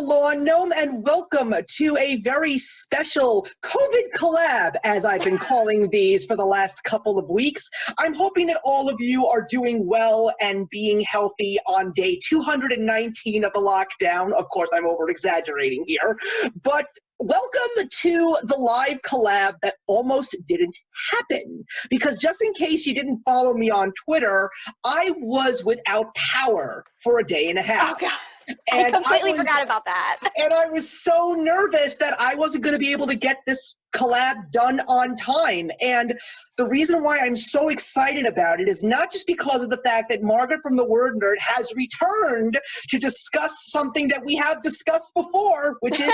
lawn, Gnome, and welcome to a very special COVID collab, as I've been calling these for the last couple of weeks. I'm hoping that all of you are doing well and being healthy on day 219 of the lockdown. Of course, I'm over-exaggerating here, but welcome to the live collab that almost didn't happen. Because just in case you didn't follow me on Twitter, I was without power for a day and a half. Oh, God. I completely forgot about that. And I was so nervous that I wasn't going to be able to get this collab done on time. And the reason why I'm so excited about it is not just because of the fact that Margaret from the Word Nerd has returned to discuss something that we have discussed before, which is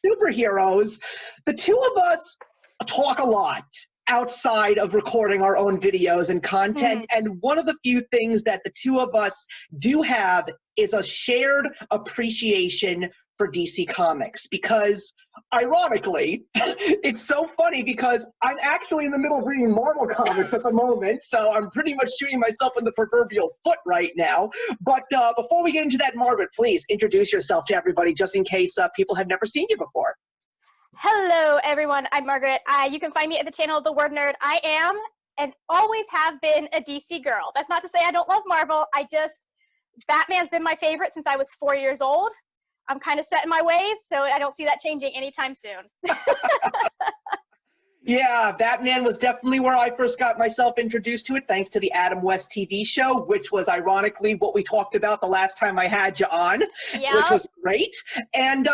superheroes. The two of us talk a lot outside of recording our own videos and content. And one of the few things that the two of us do have is a shared appreciation for DC Comics. Because, ironically, it's so funny because I'm actually in the middle of reading Marvel Comics at the moment, so I'm pretty much shooting myself in the proverbial foot right now. But before we get into that, Margaret, please introduce yourself to everybody, just in case people have never seen you before. Hello, everyone. I'm Margaret. You can find me at the channel The Word Nerd. I am and always have been a DC girl. That's not to say I don't love Marvel. Batman's been my favorite since I was 4 years old. I'm kind of set in my ways, so I don't see that changing anytime soon. Yeah, Batman was definitely where I first got myself introduced to it, thanks to the Adam West TV show, which was ironically what we talked about the last time I had you on, which was great. And,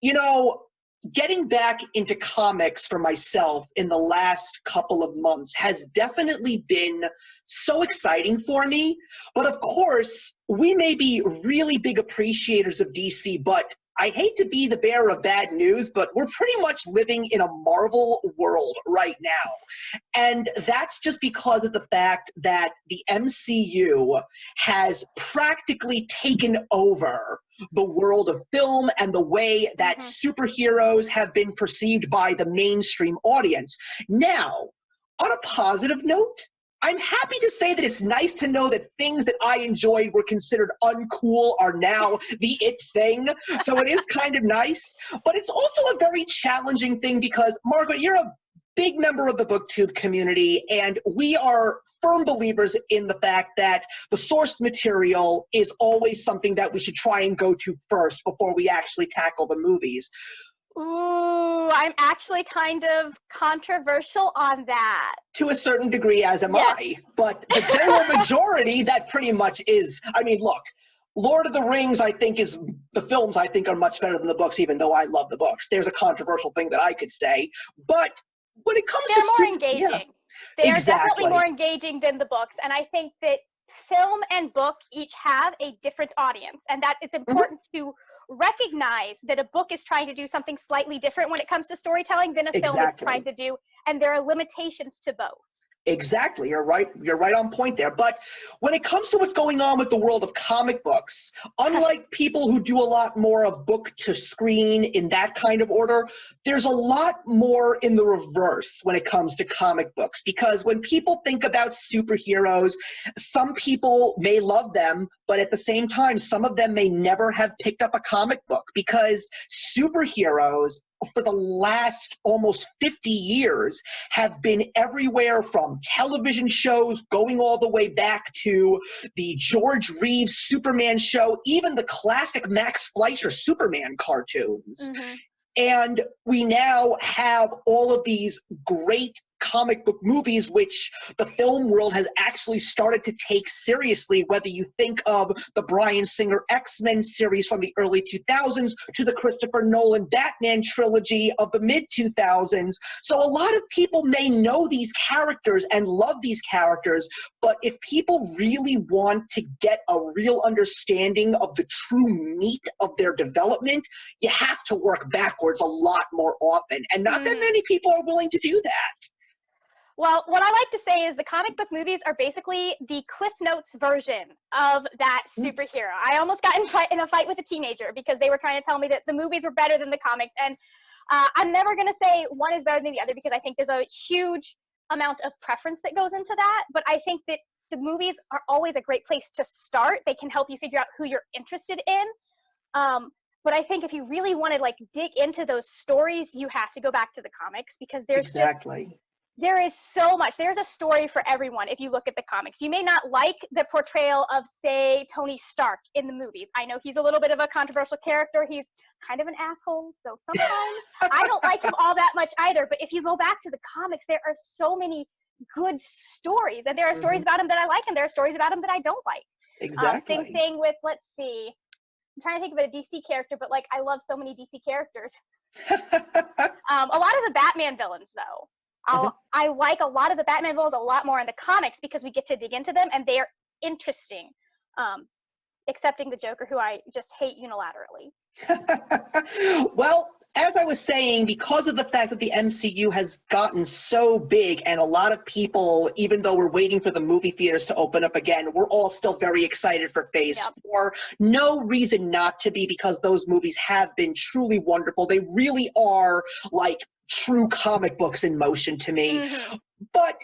you know, getting back into comics for myself in the last couple of months has definitely been so exciting for me. But of course, we may be really big appreciators of DC, but I hate to be the bearer of bad news, but we're pretty much living in a Marvel world right now. And that's just because of the fact that the MCU has practically taken over the world of film and the way that superheroes have been perceived by the mainstream audience. Now, on a positive note, I'm happy to say that it's nice to know that things that I enjoyed were considered uncool are now the it thing. So it is kind of nice, but it's also a very challenging thing because, Margaret, you're a big member of the BookTube community, and we are firm believers in the fact that the source material is always something that we should try and go to first before we actually tackle the movies. Ooh, I'm actually kind of controversial on that. To a certain degree, as am I. But the general majority, that pretty much is. I mean, look, Lord of the Rings, the films I think are much better than the books, even though I love the books. There's a controversial thing that I could say. But when it comes to more engaging. They are definitely more engaging than the books. And I think that film and book each have a different audience, and that it's important to recognize that a book is trying to do something slightly different when it comes to storytelling than a film is trying to do, and there are limitations to both. Exactly, you're right on point there. But when it comes to what's going on with the world of comic books, unlike people who do a lot more of book to screen in that kind of order, there's a lot more in the reverse when it comes to comic books. Because when people think about superheroes, some people may love them, but at the same time, some of them may never have picked up a comic book because superheroes for the last almost 50 years have been everywhere from television shows going all the way back to the George Reeves Superman show, even the classic Max Fleischer Superman cartoons. And we now have all of these great comic book movies, which the film world has actually started to take seriously, whether you think of the Bryan Singer X-Men series from the early 2000s to the Christopher Nolan Batman trilogy of the mid-2000s. So a lot of people may know these characters and love these characters, but if people really want to get a real understanding of the true meat of their development, you have to work backwards a lot more often. And not that many people are willing to do that. Well, what I like to say is the comic book movies are basically the Cliff Notes version of that superhero. I almost got in a fight with a teenager because they were trying to tell me that the movies were better than the comics. And I'm never going to say one is better than the other because I think there's a huge amount of preference that goes into that. But I think that the movies are always a great place to start. They can help you figure out who you're interested in. But I think if you really want to like dig into those stories, you have to go back to the comics, because there's Exactly. there is so much. There's a story for everyone if you look at the comics. You may not like the portrayal of, say, Tony Stark in the movies. I know he's a little bit of a controversial character. He's kind of an asshole, so sometimes I don't like him all that much either. But if you go back to the comics, there are so many good stories, and there are stories about him that I like, and there are stories about him that I don't like. Exactly. Same thing with, let's see, I'm trying to think of a DC character, but like I love so many DC characters. A lot of the Batman villains, though. I like a lot of the Batman villains a lot more in the comics, because we get to dig into them and they are interesting. Excepting the Joker, who I just hate unilaterally. Well, as I was saying, because of the fact that the MCU has gotten so big, and a lot of people, even though we're waiting for the movie theaters to open up again, we're all still very excited for Phase 4. No reason not to be, because those movies have been truly wonderful. They really are like true comic books in motion to me. But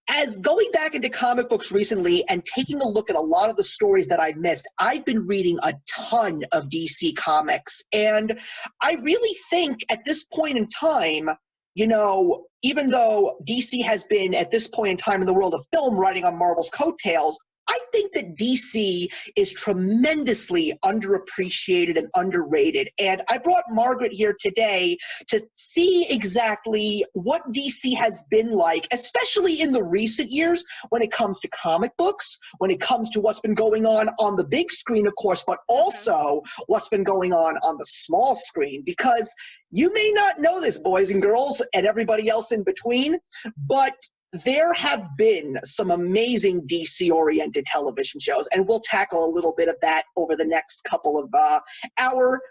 as going back into comic books recently and taking a look at a lot of the stories that I missed, I've been reading a ton of DC comics. And I really think at this point in time, you know, even though DC has been at this point in time in the world of film riding on Marvel's coattails, I think that DC is tremendously underappreciated and underrated. And I brought Margaret here today to see exactly what DC has been like, especially in the recent years when it comes to comic books, when it comes to what's been going on the big screen, of course, but also what's been going on the small screen. Because you may not know this, boys and girls, and everybody else in between, but there have been some amazing DC-oriented television shows, and we'll tackle a little bit of that over the next couple of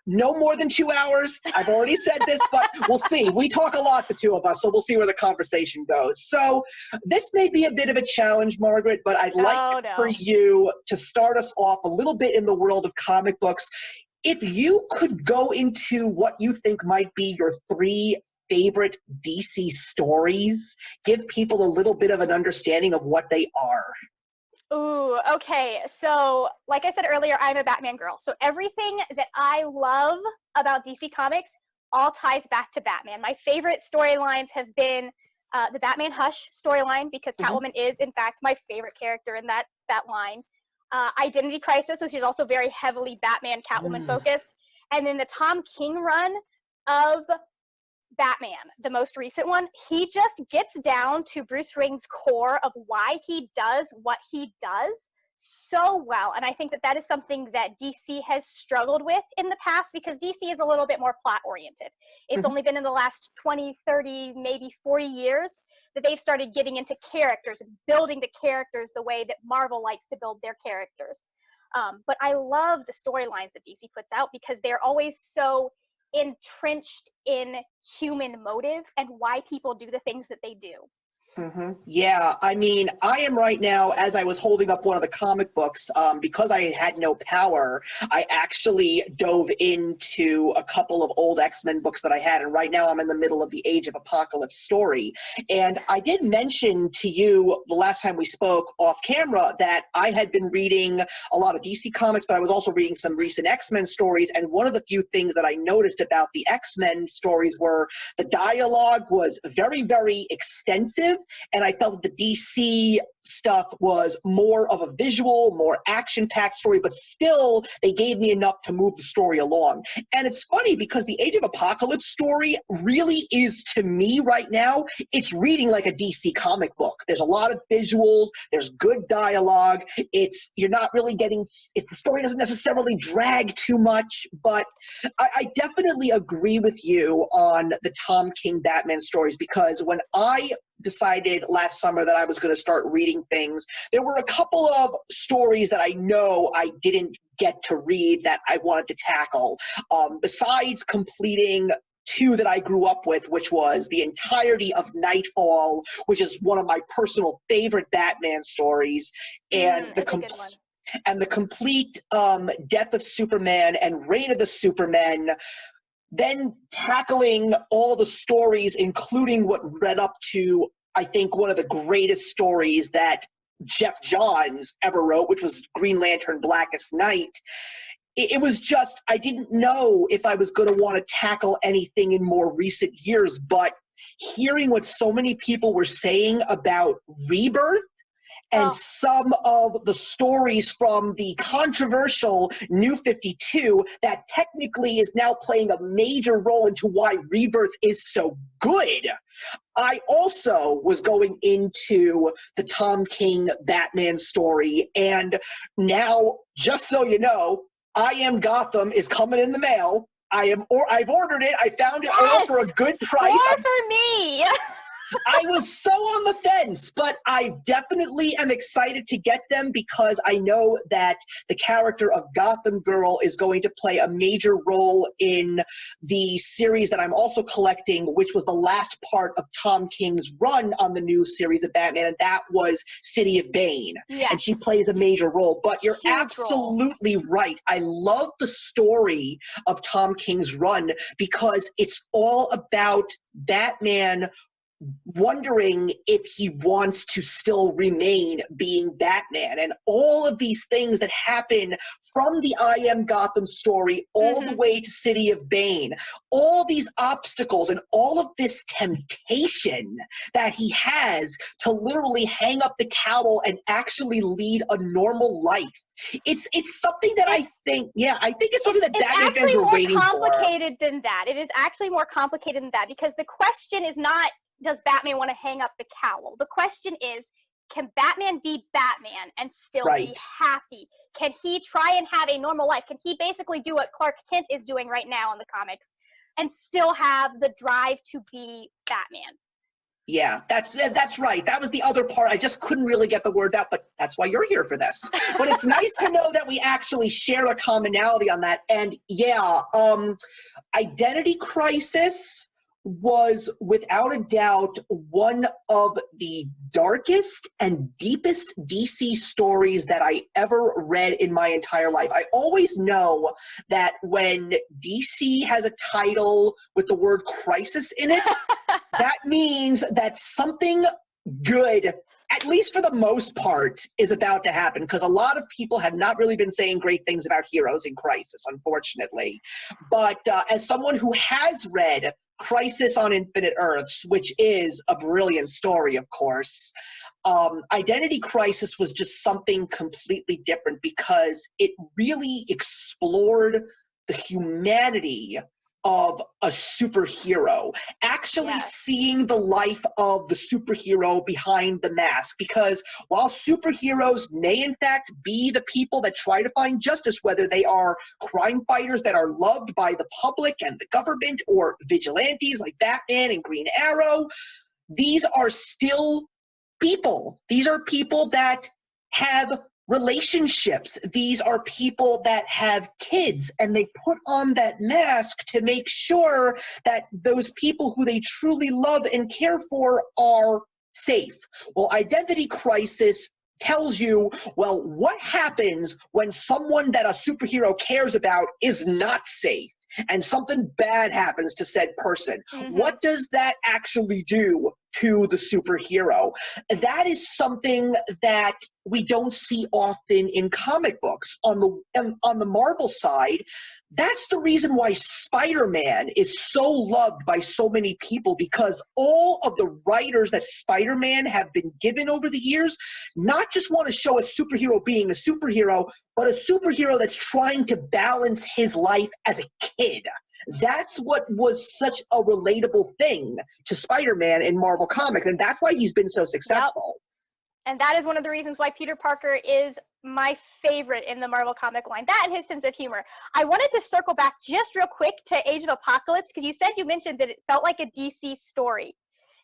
no more than 2 hours. I've already said this, but we'll see. We talk a lot, the two of us, so we'll see where the conversation goes. So this may be a bit of a challenge, Margaret, but I'd like for you to start us off a little bit in the world of comic books. If you could go into what you think might be your 3 favorite DC stories, give people a little bit of an understanding of what they are. Ooh, okay. So, like I said earlier, I'm a Batman girl. So everything that I love about DC Comics all ties back to Batman. My favorite storylines have been the Batman Hush storyline, because Catwoman is, in fact, my favorite character in that line. Identity Crisis, which is also very heavily Batman, Catwoman focused. And then the Tom King run of Batman, the most recent one, he just gets down to Bruce Wayne's core of why he does what he does so well. And I think that is something that DC has struggled with in the past, because DC is a little bit more plot oriented. It's only been in the last 20, 30, maybe 40 years that they've started getting into characters and building the characters the way that Marvel likes to build their characters. But I love the storylines that DC puts out, because they're always so entrenched in human motive and why people do the things that they do. Yeah, I mean, I am right now, as I was holding up one of the comic books, because I had no power, I actually dove into a couple of old X-Men books that I had, and right now I'm in the middle of the Age of Apocalypse story. And I did mention to you the last time we spoke off camera that I had been reading a lot of DC comics, but I was also reading some recent X-Men stories, and one of the few things that I noticed about the X-Men stories were the dialogue was very, very extensive. And I felt that the DC stuff was more of a visual, more action-packed story, but still they gave me enough to move the story along. And it's funny because the Age of Apocalypse story really is, to me right now, it's reading like a DC comic book. There's a lot of visuals, there's good dialogue, you're not really getting, the story doesn't necessarily drag too much, but I definitely agree with you on the Tom King Batman stories, because when I decided last summer that I was going to start reading things, there were a couple of stories that I know I didn't get to read that I wanted to tackle. Besides completing 2 that I grew up with, which was the entirety of Nightfall, which is one of my personal favorite Batman stories, and the complete Death of Superman and Reign of the Supermen. Then tackling all the stories, including what led up to, I think, one of the greatest stories that Jeff Johns ever wrote, which was Green Lantern Blackest Night. it was just, I didn't know if I was going to want to tackle anything in more recent years, but hearing what so many people were saying about Rebirth and Oh. some of the stories from the controversial New 52 that technically is now playing a major role into why Rebirth is so good. I also was going into the Tom King Batman story, and now, just so you know, I Am Gotham is coming in the mail. I've ordered it. I found it all for a good price. More for me. I was so on the fence, but I definitely am excited to get them because I know that the character of Gotham Girl is going to play a major role in the series that I'm also collecting, which was the last part of Tom King's run on the new series of Batman, and that was City of Bane. Yes. And she plays a major role. But you're Huge absolutely right. I love the story of Tom King's run because it's all about Batman wondering if he wants to still remain being Batman, and all of these things that happen from the I Am Gotham story all the way to City of Bane, all these obstacles and all of this temptation that he has to literally hang up the cowl and actually lead a normal life. It's something that I think it's something that Batman fans were waiting for. It's more complicated than that. It is actually more complicated than that because the question is not, does Batman want to hang up the cowl? The question is, can Batman be Batman and still be happy? Can he try and have a normal life? Can he basically do what Clark Kent is doing right now in the comics and still have the drive to be Batman? Yeah, that's right. That was the other part. I just couldn't really get the word out, but that's why you're here for this. But it's nice to know that we actually share a commonality on that. And yeah, Identity Crisis was without a doubt one of the darkest and deepest DC stories that I ever read in my entire life. I always know that when DC has a title with the word crisis in it, that means that something good, at least for the most part, is about to happen, because a lot of people have not really been saying great things about Heroes in Crisis, unfortunately. But as someone who has read Crisis on Infinite Earths, which is a brilliant story, of course, Identity Crisis was just something completely different because it really explored the humanity of a superhero, actually seeing the life of the superhero behind the mask. Because while superheroes may in fact be the people that try to find justice, whether they are crime fighters that are loved by the public and the government, or vigilantes like Batman and Green Arrow, these are still people. These are people that have relationships. These are people that have kids, and they put on that mask to make sure that those people who they truly love and care for are safe. Well, Identity Crisis tells you, well, what happens when someone that a superhero cares about is not safe and something bad happens to said person? What does that actually do to the superhero? That is something that we don't see often in comic books. On the Marvel side, that's the reason why Spider-Man is so loved by so many people, because all of the writers that Spider-Man have been given over the years not just want to show a superhero being a superhero, but a superhero that's trying to balance his life as a kid. That's what was such a relatable thing to Spider-Man in Marvel Comics, and that's why he's been so successful. And that is one of the reasons why Peter Parker is my favorite in the Marvel comic line, that and his sense of humor. I wanted to circle back just real quick to Age of Apocalypse, because you mentioned that it felt like a DC story.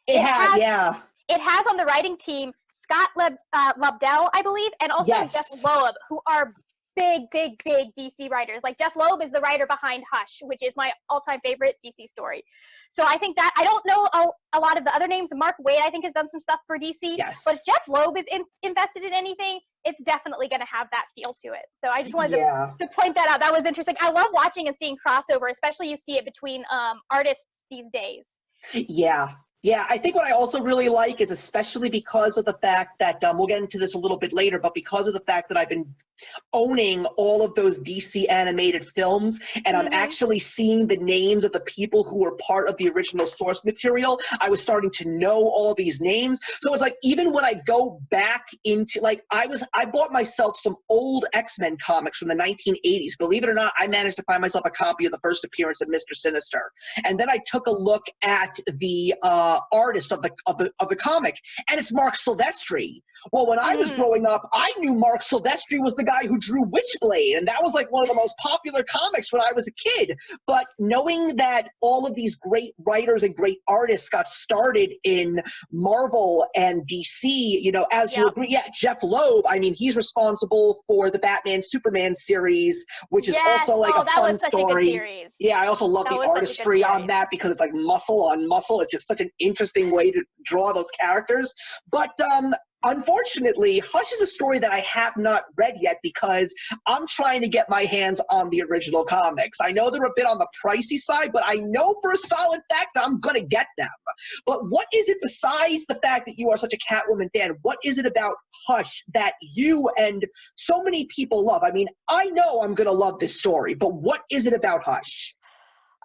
It has on the writing team Scott Lobdell, I believe, and also Jeff Loeb, who are big DC writers. Like, Jeff Loeb is the writer behind Hush, which is my all-time favorite DC story. So I think that, I don't know a lot of the other names. Mark Waid, I think, has done some stuff for DC. Yes. But if Jeff Loeb is invested in anything, it's definitely going to have that feel to it. So I just wanted to point that out. That was interesting. I love watching and seeing crossover, especially you see it between artists these days. Yeah, Yeah, I think what I also really like is, especially because of the fact that, we'll get into this a little bit later, but because of the fact that I've been owning all of those DC animated films, and I'm Mm-hmm. actually seeing the names of the people who were part of the original source material. I was starting to know all these names. So it's like, even when I go back into, like, I bought myself some old X-Men comics from the 1980s. Believe it or not, I managed to find myself a copy of the first appearance of Mr. Sinister. And then I took a look at the artist of the comic, and it's Mark Silvestri. Well, when I was growing up, I knew Mark Silvestri was the guy who drew Witchblade, and that was like one of the most popular comics when I was a kid. But knowing that all of these great writers and great artists got started in Marvel and DC, you know, as you agree, yeah, Jeff Loeb, I mean, he's responsible for the Batman Superman series, which is Yes. also like Oh, a that fun was such a good story. series. Yeah, I also love That the was such a good artistry on series. that, because it's like muscle on muscle. It's just such an interesting way to draw those characters. But unfortunately, Hush is a story that I have not read yet, because I'm trying to get my hands on the original comics. I know they're a bit on the pricey side, but I know for a solid fact that I'm going to get them. But what is it, besides the fact that you are such a Catwoman fan, what is it about Hush that you and so many people love? I mean, I know I'm going to love this story, but what is it about Hush?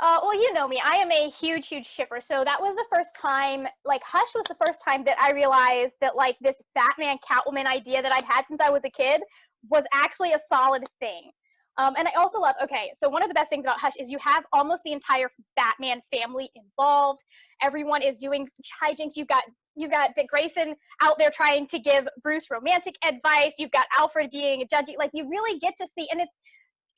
Well, you know me. I am a huge, huge shipper. So that was the first time, like, Hush was the first time that I realized that, like, this Batman Catwoman idea that I'd had since I was a kid was actually a solid thing. And I also love, okay, so one of the best things about Hush is you have almost the entire Batman family involved. Everyone is doing hijinks. You've got Dick Grayson out there trying to give Bruce romantic advice. You've got Alfred being a judge. Like, you really get to see, and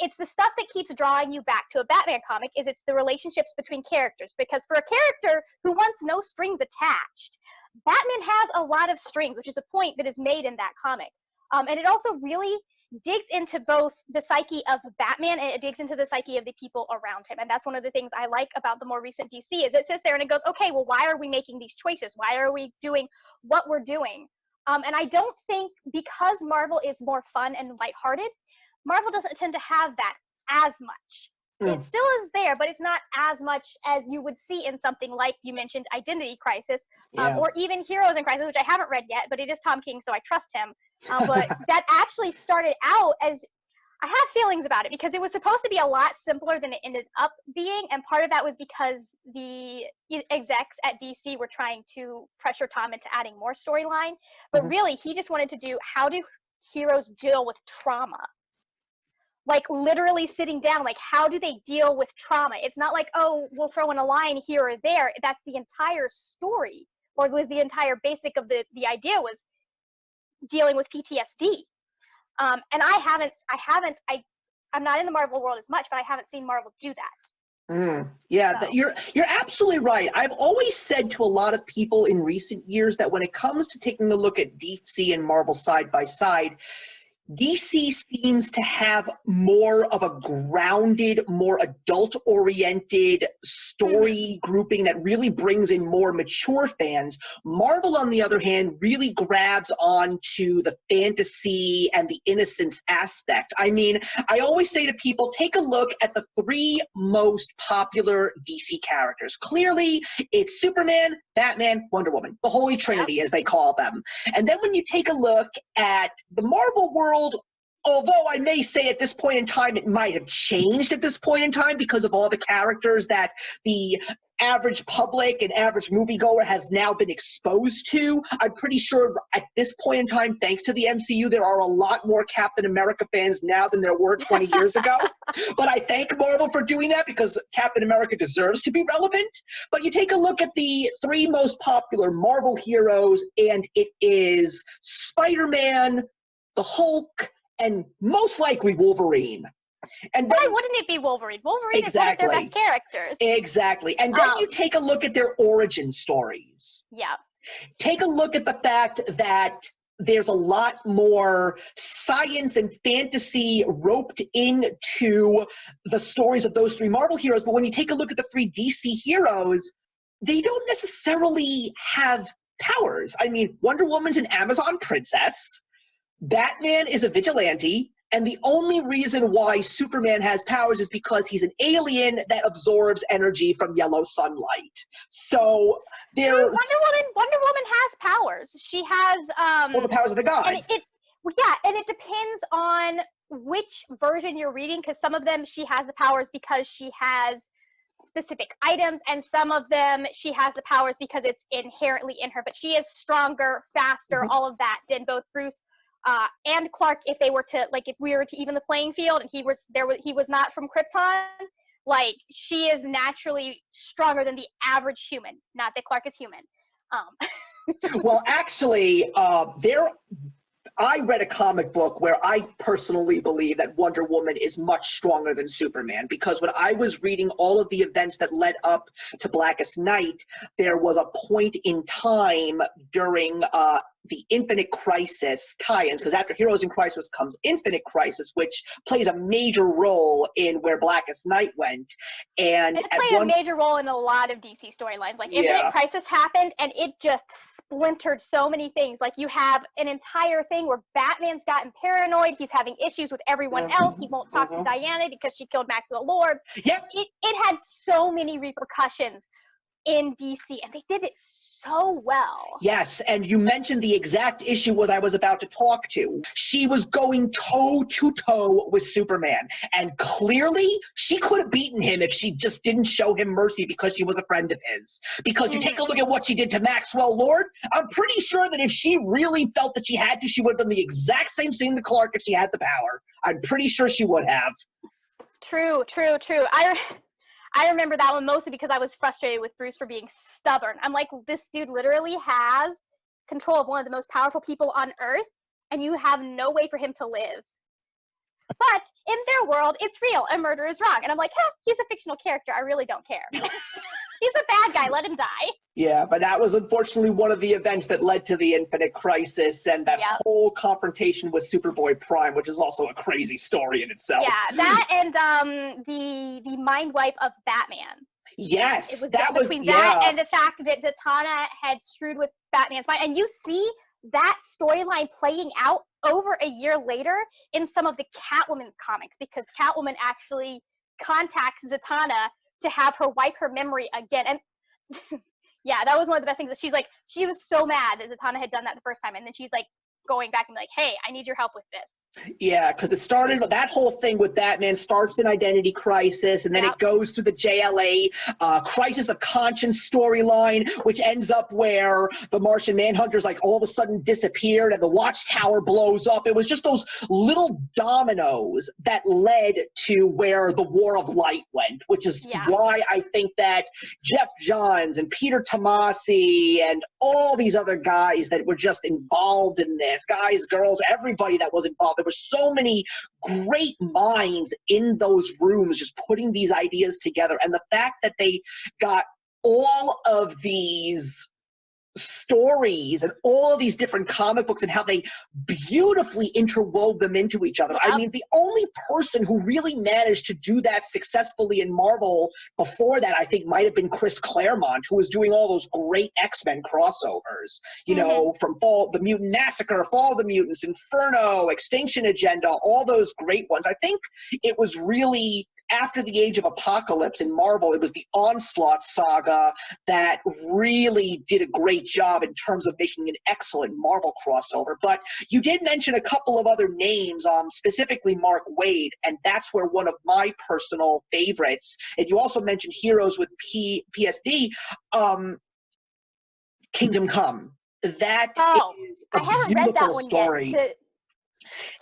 it's the stuff that keeps drawing you back to a Batman comic. It's the relationships between characters, because for a character who wants no strings attached, Batman has a lot of strings, which is a point that is made in that comic. And it also really digs into both the psyche of Batman, and it digs into the psyche of the people around him. And that's one of the things I like about the more recent DC, is it sits there and it goes, okay, well, why are we making these choices? Why are we doing what we're doing? And I don't think, because Marvel is more fun and lighthearted, Marvel doesn't tend to have that as much. It still is there, but it's not as much as you would see in something like, you mentioned, Identity Crisis, or even Heroes in Crisis, which I haven't read yet, but it is Tom King, so I trust him. But that actually started out as, I have feelings about it, because it was supposed to be a lot simpler than it ended up being, and part of that was because the execs at DC were trying to pressure Tom into adding more storyline, but really, he just wanted to do, how do heroes deal with trauma? Like, literally sitting down, like, how do they deal with trauma? It's not like, oh, we'll throw in a line here or there. That's the entire story, or was the entire basic of the idea, was dealing with PTSD. And I'm not in the Marvel world as much, but I haven't seen Marvel do that. Yeah, So. you're absolutely right. I've always said to a lot of people in recent years that when it comes to taking a look at DC and Marvel side by side, DC seems to have more of a grounded, more adult-oriented story grouping that really brings in more mature fans. Marvel, on the other hand, really grabs onto the fantasy and the innocence aspect. I mean, I always say to people, take a look at the three most popular DC characters. Clearly, it's Superman, Batman, Wonder Woman, the Holy Trinity, as they call them. And then when you take a look at the Marvel world, although I may say at this point in time it might have changed at this point in time because of all the characters that the average public and average moviegoer has now been exposed to, I'm pretty sure at this point in time, thanks to the MCU, there are a lot more Captain America fans now than there were 20 years ago. But I thank Marvel for doing that, because Captain America deserves to be relevant. But you take a look at the three most popular Marvel heroes, and it is Spider-Man, the Hulk, and most likely Wolverine. And then, why wouldn't it be Wolverine? Wolverine is one of their best characters. Exactly. And then you take a look at their origin stories. Yeah. Take a look at the fact that there's a lot more science and fantasy roped into the stories of those three Marvel heroes. But when you take a look at the three DC heroes, they don't necessarily have powers. I mean, Wonder Woman's an Amazon princess. Batman is a vigilante, And the only reason why Superman has powers is because he's an alien that absorbs energy from yellow sunlight. So there's Wonder Woman has powers. She has all the powers of the gods. and and it depends on which version you're reading, because some of them she has the powers because she has specific items, and some of them she has the powers because it's inherently in her. But she is stronger, faster, all of that than both Bruce and Clark. If they were to, like, if we were to even the playing field, and he was not from Krypton, like, she is naturally stronger than the average human. Not that Clark is human. Well, actually, I read a comic book where I personally believe that Wonder Woman is much stronger than Superman, because when I was reading all of the events that led up to Blackest Night, there was a point in time during the Infinite Crisis tie-ins, because after Heroes in Crisis comes Infinite Crisis, which plays a major role in where Blackest Night went. And it played a major role in a lot of DC storylines. Like, Infinite Crisis happened, and it just splintered so many things. Like, you have an entire thing where Batman's gotten paranoid. He's having issues with everyone else. He won't talk to Diana because she killed Maxwell Lord. Yep. It had so many repercussions in DC, and they did it so well. Yes, and you mentioned the exact issue what I was about to talk to. She was going toe-to-toe with Superman, and clearly she could have beaten him if she just didn't show him mercy because she was a friend of his. Because you take a look at what she did to Maxwell Lord, I'm pretty sure that if she really felt that she had to, she would have done the exact same thing to Clark if she had the power. I'm pretty sure she would have. True. I remember that one mostly because I was frustrated with Bruce for being stubborn. I'm like, this dude literally has control of one of the most powerful people on Earth, and you have no way for him to live. But in their world, it's real, and murder is wrong. And I'm like, he's a fictional character. I really don't care. He's a bad guy. Let him die. Yeah, but that was unfortunately one of the events that led to the Infinite Crisis and that whole confrontation with Superboy Prime, which is also a crazy story in itself. Yeah, that and the mind wipe of Batman. Yes, it was between that and the fact that Zatanna had screwed with Batman's mind, and you see that storyline playing out over a year later in some of the Catwoman comics, because Catwoman actually contacts Zatanna to have her wipe her memory again. And yeah, that was one of the best things. She's like, she was so mad that Zatanna had done that the first time, and then she's like going back and like, hey, I need your help with this. Yeah, because it started, that whole thing with Batman starts in Identity Crisis, and then it goes to the JLA Crisis of Conscience storyline, which ends up where the Martian Manhunters like all of a sudden disappeared and the Watchtower blows up. It was just those little dominoes that led to where the War of Light went, which is why I think that Jeff Johns and Peter Tomasi and all these other guys that were just involved in this, guys, girls, everybody that was involved. There were so many great minds in those rooms just putting these ideas together. And the fact that they got all of these stories and all of these different comic books and how they beautifully interwove them into each other. I mean, the only person who really managed to do that successfully in Marvel before that, I think, might have been Chris Claremont, who was doing all those great X-Men crossovers, you know, from The Mutant Massacre, Fall of the Mutants, Inferno, Extinction Agenda, all those great ones. I think it was really after the Age of Apocalypse in Marvel, it was the Onslaught saga that really did a great job in terms of making an excellent Marvel crossover. But you did mention a couple of other names, specifically Mark Waid, and that's where one of my personal favorites, and you also mentioned Heroes with PSD, Kingdom Come. That is a I haven't beautiful read that one story.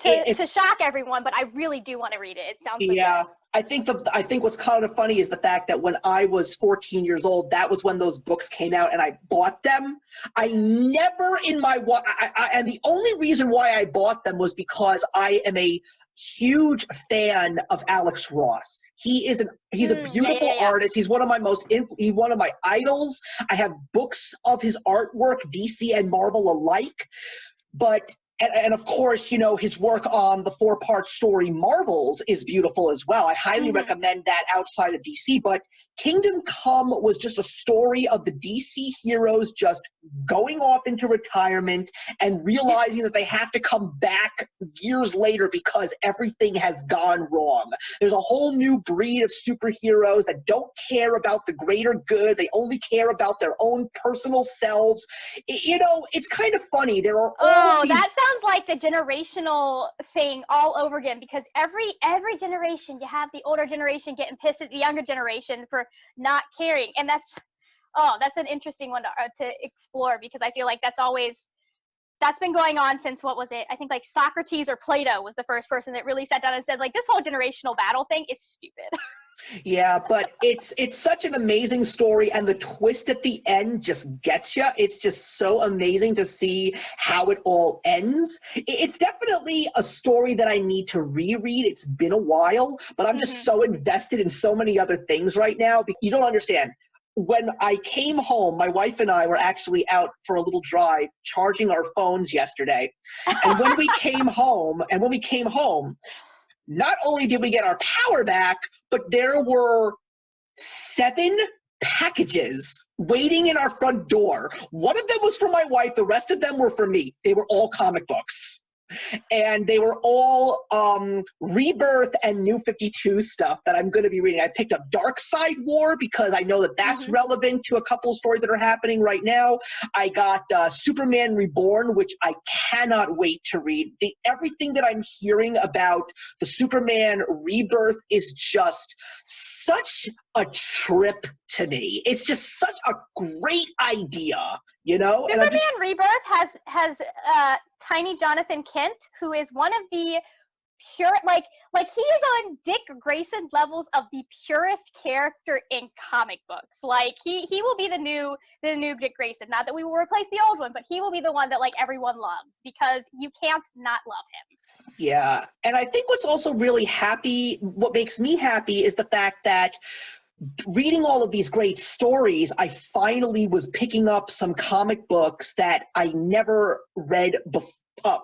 Yet to shock everyone, but I really do want to read it. It sounds so good. I think what's kind of funny is the fact that when I was 14 years old, that was when those books came out and I bought them. I never in my and the only reason why I bought them was because I am a huge fan of Alex Ross. He's a beautiful artist. He's one of my one of my idols. I have books of his artwork, DC and Marvel alike. But and of course, you know, his work on the 4-part story Marvels is beautiful as well. I highly recommend that outside of DC, but Kingdom Come was just a story of the DC heroes just going off into retirement and realizing that they have to come back years later because everything has gone wrong. There's a whole new breed of superheroes that don't care about the greater good. They only care about their own personal selves. You know, it's kind of funny. There are all these... that sounds like the generational thing all over again, because every generation you have the older generation getting pissed at the younger generation for not caring, and that's an interesting one to explore, because I feel like that's been going on since, what was it? I think like Socrates or Plato was the first person that really sat down and said, like, this whole generational battle thing is stupid. Yeah, but it's such an amazing story, and the twist at the end just gets you. It's just so amazing to see how it all ends. It's definitely a story that I need to reread. It's been a while, but I'm just so invested in so many other things right now. You don't understand. When I came home, my wife and I were actually out for a little drive charging our phones yesterday. And when we came home, not only did we get our power back, but there were 7 packages waiting in our front door. One of them was for my wife. The rest of them were for me. They were all comic books. And they were all Rebirth and New 52 stuff that I'm going to be reading. I picked up Dark Side War because I know that that's relevant to a couple of stories that are happening right now. I got Superman Reborn, which I cannot wait to read. Everything that I'm hearing about the Superman Rebirth is just such a trip to me. It's just such a great idea, you know? Superman Rebirth has Tiny Jonathan Kent, who is one of the pure, like he is on Dick Grayson levels of the purest character in comic books. Like he will be the new Dick Grayson. Not that we will replace the old one, but he will be the one that like everyone loves, because you can't not love him. Yeah, and I think what's also really what makes me happy is the fact that reading all of these great stories, I finally was picking up some comic books that I never read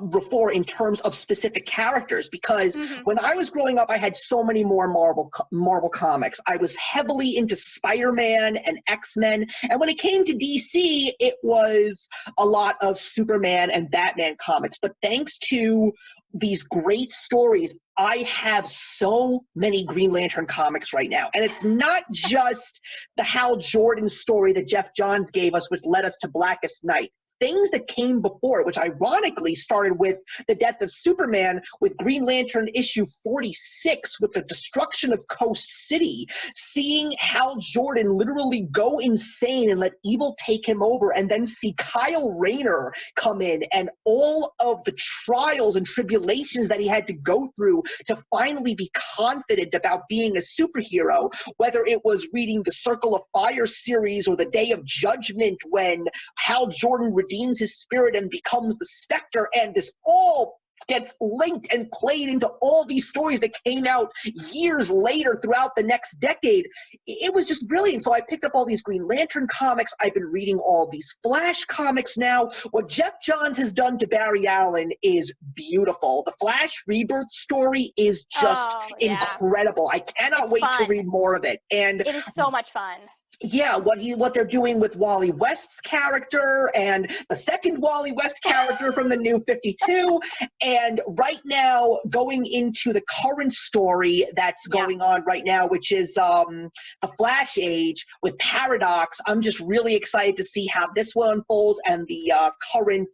before in terms of specific characters, because when I was growing up, I had so many more Marvel comics. I was heavily into Spider-Man and X-Men, and when it came to DC, it was a lot of Superman and Batman comics. But thanks to these great stories, I have so many Green Lantern comics right now. And it's not just the Hal Jordan story that Jeff Johns gave us, which led us to Blackest Night. Things that came before it, which ironically started with the death of Superman, with Green Lantern issue 46, with the destruction of Coast City, seeing Hal Jordan literally go insane and let evil take him over, and then see Kyle Rayner come in and all of the trials and tribulations that he had to go through to finally be confident about being a superhero, whether it was reading the Circle of Fire series or the Day of Judgment when Hal Jordan redeems his spirit and becomes the Spectre, and this all gets linked and played into all these stories that came out years later throughout the next decade. It was just brilliant. So I picked up all these Green Lantern comics. I've been reading all these Flash comics now. What Jeff Johns has done to Barry Allen is beautiful. The Flash Rebirth story is just incredible. I cannot wait to read more of it. And it is so much fun. Yeah, what they're doing with Wally West's character and the second Wally West character from the New 52, and right now going into the current story that's going on right now, which is the Flash Age with Paradox. I'm just really excited to see how this one unfolds and the current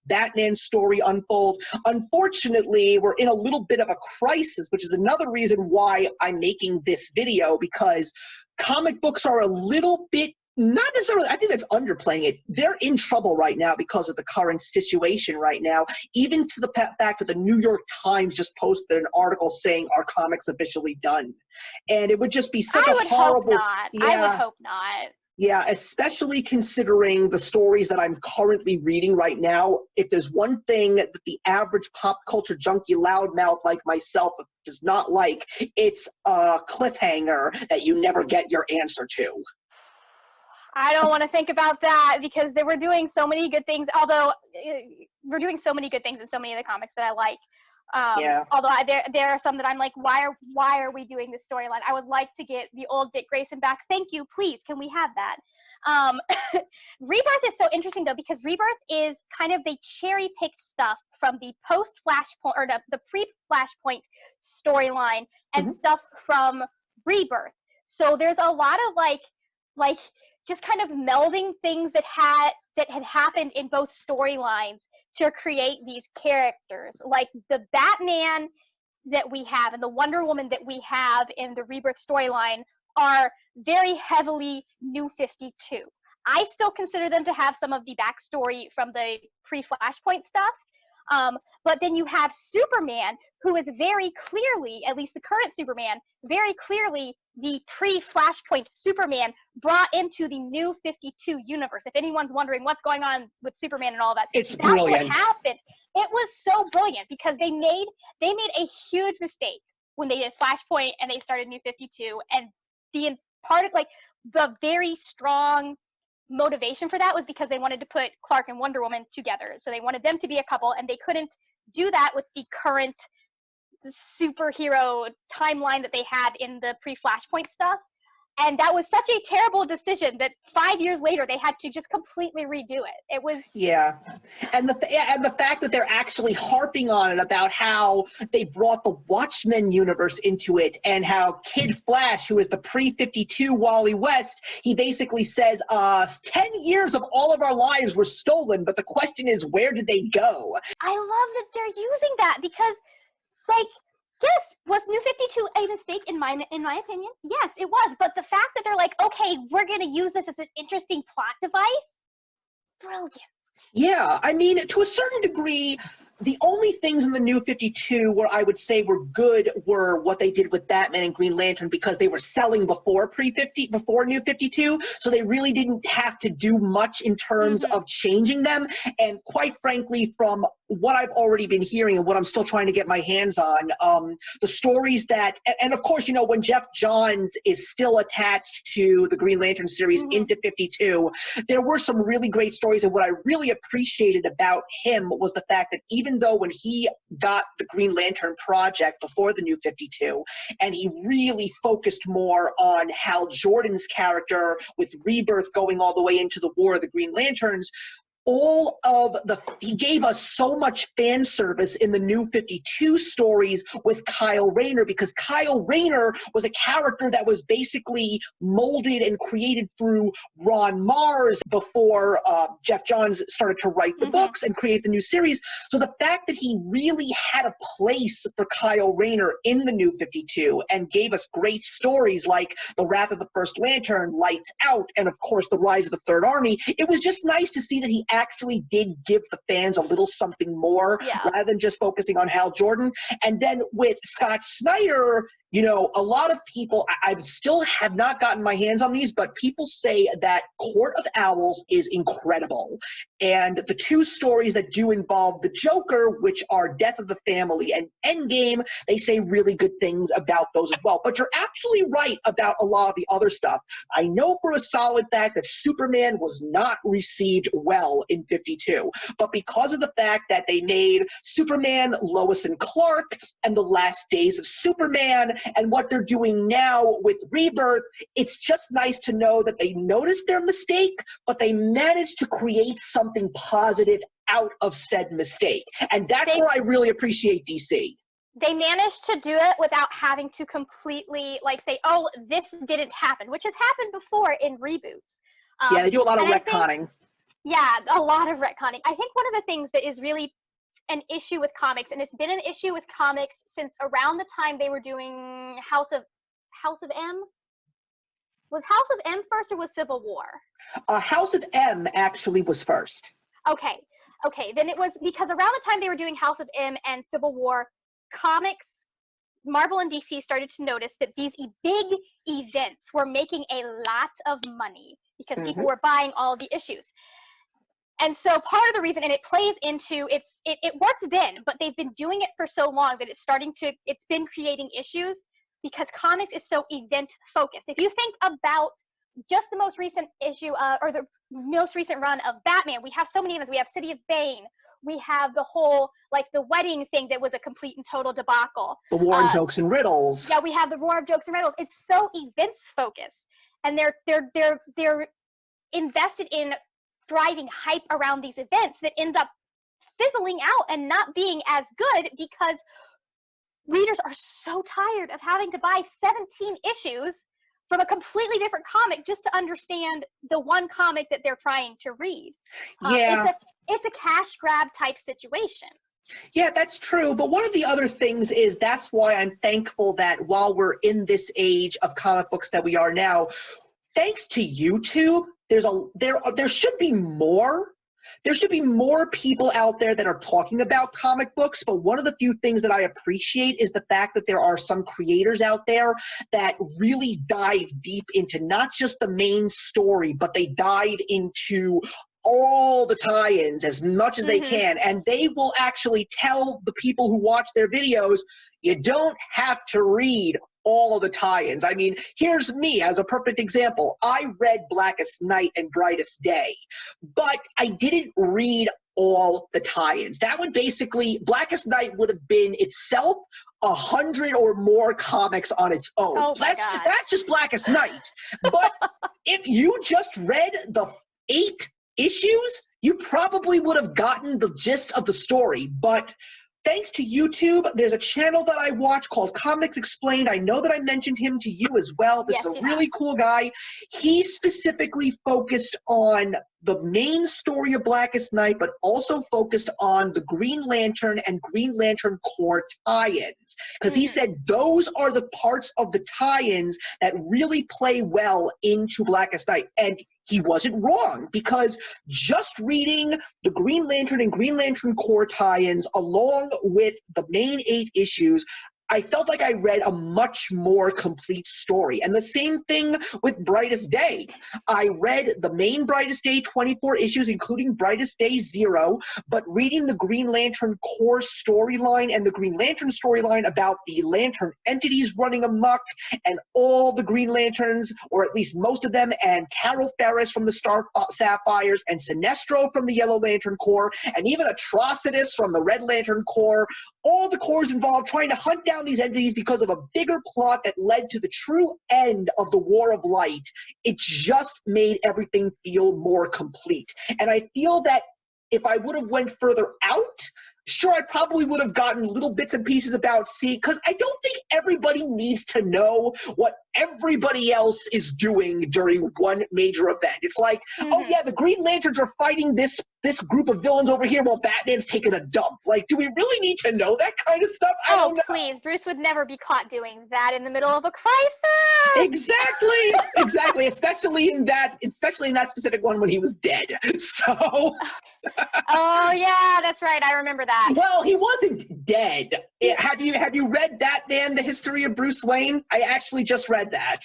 Batman story unfold. Unfortunately, we're in a little bit of a crisis, which is another reason why I'm making this video, because comic books are a little bit, not necessarily, I think that's underplaying it. They're in trouble right now because of the current situation right now, even to the fact that the New York Times just posted an article saying our comics officially done. And it would just be such a horrible... I would hope not. Yeah, especially considering the stories that I'm currently reading right now. If there's one thing that the average pop culture junkie loudmouth like myself does not like, it's a cliffhanger that you never get your answer to. I don't want to think about that because they were doing so many good things. Although we're doing so many good things in so many of the comics that I like. Yeah. Although there are some that I'm like, why are we doing this storyline? I would like to get the old Dick Grayson back. Thank you, please. Can we have that? Rebirth is so interesting though because Rebirth is kind of they cherry picked stuff from the post Flashpoint or the pre Flashpoint storyline and stuff from Rebirth. So there's a lot of like just kind of melding things that had happened in both storylines to create these characters. Like the Batman that we have and the Wonder Woman that we have in the Rebirth storyline are very heavily New 52. I still consider them to have some of the backstory from the pre-Flashpoint stuff. But then you have Superman, who is very clearly, at least the current Superman, very clearly the pre-Flashpoint Superman brought into the New 52 universe. If anyone's wondering what's going on with Superman and all that, It's that's brilliant. what happened. It was so brilliant because they made a huge mistake when they did Flashpoint and they started New 52, and the part of like the very strong motivation for that was because they wanted to put Clark and Wonder Woman together. So they wanted them to be a couple, and they couldn't do that with the current superhero timeline that they had in the pre-Flashpoint stuff. And that was such a terrible decision that 5 years later they had to just completely redo it. It was and the fact that they're actually harping on it about how they brought the Watchmen universe into it, and how Kid Flash, who is the pre-52 Wally West, he basically says 10 years of all of our lives were stolen, but the question is, where did they go? I love that they're using that because, like, yes, was New 52 a mistake in my opinion? Yes, it was. But the fact that they're like, okay, we're going to use this as an interesting plot device, brilliant. Yeah, I mean, to a certain degree, the only things in the New 52 where I would say were good were what they did with Batman and Green Lantern, because they were selling before New 52, so they really didn't have to do much in terms of changing them. And quite frankly, from what I've already been hearing and what I'm still trying to get my hands on, the stories that, and of course, you know, when Jeff Johns is still attached to the Green Lantern series into 52, there were some really great stories, and what I really appreciated about him was the fact that even though when he got the Green Lantern project before the New 52, and he really focused more on Hal Jordan's character with Rebirth going all the way into the War of the Green Lanterns, he gave us so much fan service in the New 52 stories with Kyle Rayner, because Kyle Rayner was a character that was basically molded and created through Ron Mars before Jeff Johns started to write the books and create the new series. So the fact that he really had a place for Kyle Rayner in the New 52 and gave us great stories like The Wrath of the First Lantern, Lights Out, and of course The Rise of the Third Army, it was just nice to see that he actually did give the fans a little something more rather than just focusing on Hal Jordan. And then with Scott Snyder, you know, a lot of people, I still have not gotten my hands on these, but people say that Court of Owls is incredible. And the two stories that do involve the Joker, which are Death of the Family and Endgame, they say really good things about those as well. But you're absolutely right about a lot of the other stuff. I know for a solid fact that Superman was not received well in 52, but because of the fact that they made Superman, Lois and Clark, and The Last Days of Superman, and what they're doing now with Rebirth, it's just nice to know that they noticed their mistake, but they managed to create something positive out of said mistake. And that's where I really appreciate DC. They managed to do it without having to completely, like, say, oh, this didn't happen, which has happened before in reboots. Yeah, they do a lot of retconning. Yeah, a lot of retconning. I think one of the things that is really an issue with comics, and it's been an issue with comics since around the time they were doing House of M. Was House of M first or was Civil War? House of M actually was first. Okay, then it was because around the time they were doing House of M and Civil War, comics, Marvel and DC started to notice that these big events were making a lot of money because people were buying all of the issues. And so part of the reason, and it plays into, it worked then, but they've been doing it for so long that it's been creating issues because comics is so event focused. If you think about just the most recent issue, or the most recent run of Batman, we have so many events. We have City of Bane. We have the whole, like, the wedding thing that was a complete and total debacle. The War of Jokes and Riddles. Yeah, we have the War of Jokes and Riddles. It's so events focused, and they're invested in driving hype around these events that ends up fizzling out and not being as good because readers are so tired of having to buy 17 issues from a completely different comic just to understand the one comic that they're trying to read. Yeah. It's a cash grab type situation. Yeah, that's true. But one of the other things is that's why I'm thankful that while we're in this age of comic books that we are now, thanks to YouTube, there should be more. There should be more people out there that are talking about comic books, but one of the few things that I appreciate is the fact that there are some creators out there that really dive deep into not just the main story, but they dive into all the tie-ins as much as they can, and they will actually tell the people who watch their videos, you don't have to read all the tie-ins. I mean, here's me as a perfect example. I read Blackest Night and Brightest Day, but I didn't read all the tie-ins. That would basically, Blackest Night would have been itself 100 or more comics on its own. Oh my God. That's just Blackest Night. But if you just read the 8 issues, you probably would have gotten the gist of the story. But thanks to YouTube, there's a channel that I watch called Comics Explained. I know that I mentioned him to you as well. This is a really cool guy. He specifically focused on the main story of Blackest Night, but also focused on the Green Lantern and Green Lantern Corps tie-ins. Because he said those are the parts of the tie-ins that really play well into Blackest Night. And he wasn't wrong, because just reading the Green Lantern and Green Lantern Corps tie-ins along with the main 8 issues, I felt like I read a much more complete story. And the same thing with Brightest Day. I read the main Brightest Day 24 issues, including Brightest Day 0, but reading the Green Lantern Corps storyline and the Green Lantern storyline about the Lantern entities running amok and all the Green Lanterns, or at least most of them, and Carol Ferris from the Star Sapphires, and Sinestro from the Yellow Lantern Corps, and even Atrocitus from the Red Lantern Corps, all the corps involved trying to hunt down these entities because of a bigger plot that led to the true end of the War of Light. It just made everything feel more complete. And I feel that if I would have went further out, sure, I probably would have gotten little bits and pieces about C, because I don't think everybody needs to know what everybody else is doing during one major event. It's like, oh yeah, the Green Lanterns are fighting this group of villains over here while Batman's taking a dump. Like, do we really need to know that kind of stuff? I don't know. Please, Bruce would never be caught doing that in the middle of a crisis. Exactly, especially in that specific one when he was dead. So oh yeah, that's right, I remember that. Well, he wasn't dead. Have you read Batman, The History of Bruce Wayne? I actually just read that.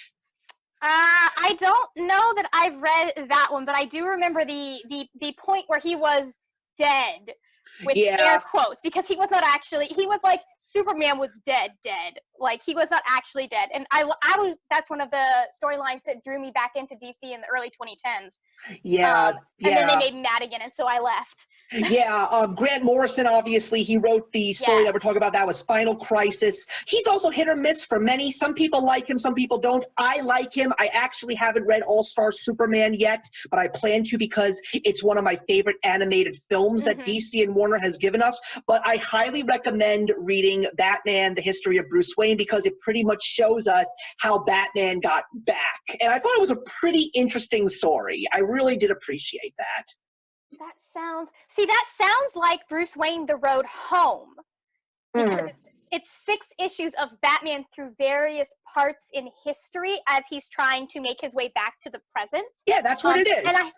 I don't know that I've read that one, but I do remember the point where he was dead, with air quotes, because he was not actually, he was like, Superman was dead, like he was not actually dead. And I was, that's one of the storylines that drew me back into DC in the early 2010s. And then they made me mad again, and so I left. Grant Morrison, obviously, he wrote the story that we're talking about. That was Final Crisis. He's also hit or miss for many. Some people like him, some people don't. I like him. I actually haven't read All-Star Superman yet, but I plan to, because it's one of my favorite animated films that DC and Warner has given us. But I highly recommend reading Batman, The History of Bruce Wayne, because it pretty much shows us how Batman got back. And I thought it was a pretty interesting story. I really did appreciate that. That sounds like Bruce Wayne: The Road Home, because it's 6 issues of Batman through various parts in history as he's trying to make his way back to the present. Yeah, that's what it is. And I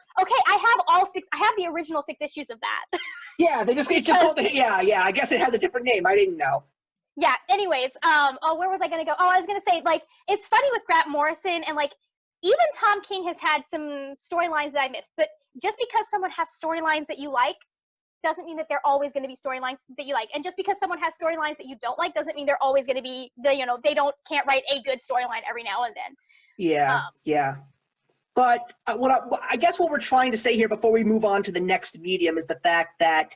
have all 6. I have the original 6 issues of that. Yeah, it's just called I guess it has a different name. I didn't know. Yeah. Anyways, where was I gonna go? Oh, I was gonna say, like, it's funny with Grant Morrison, and like even Tom King has had some storylines that I missed, but just because someone has storylines that you like doesn't mean that they're always going to be storylines that you like. And just because someone has storylines that you don't like doesn't mean they're always going to be, can't write a good storyline every now and then. Yeah. But I guess what we're trying to say here before we move on to the next medium is the fact that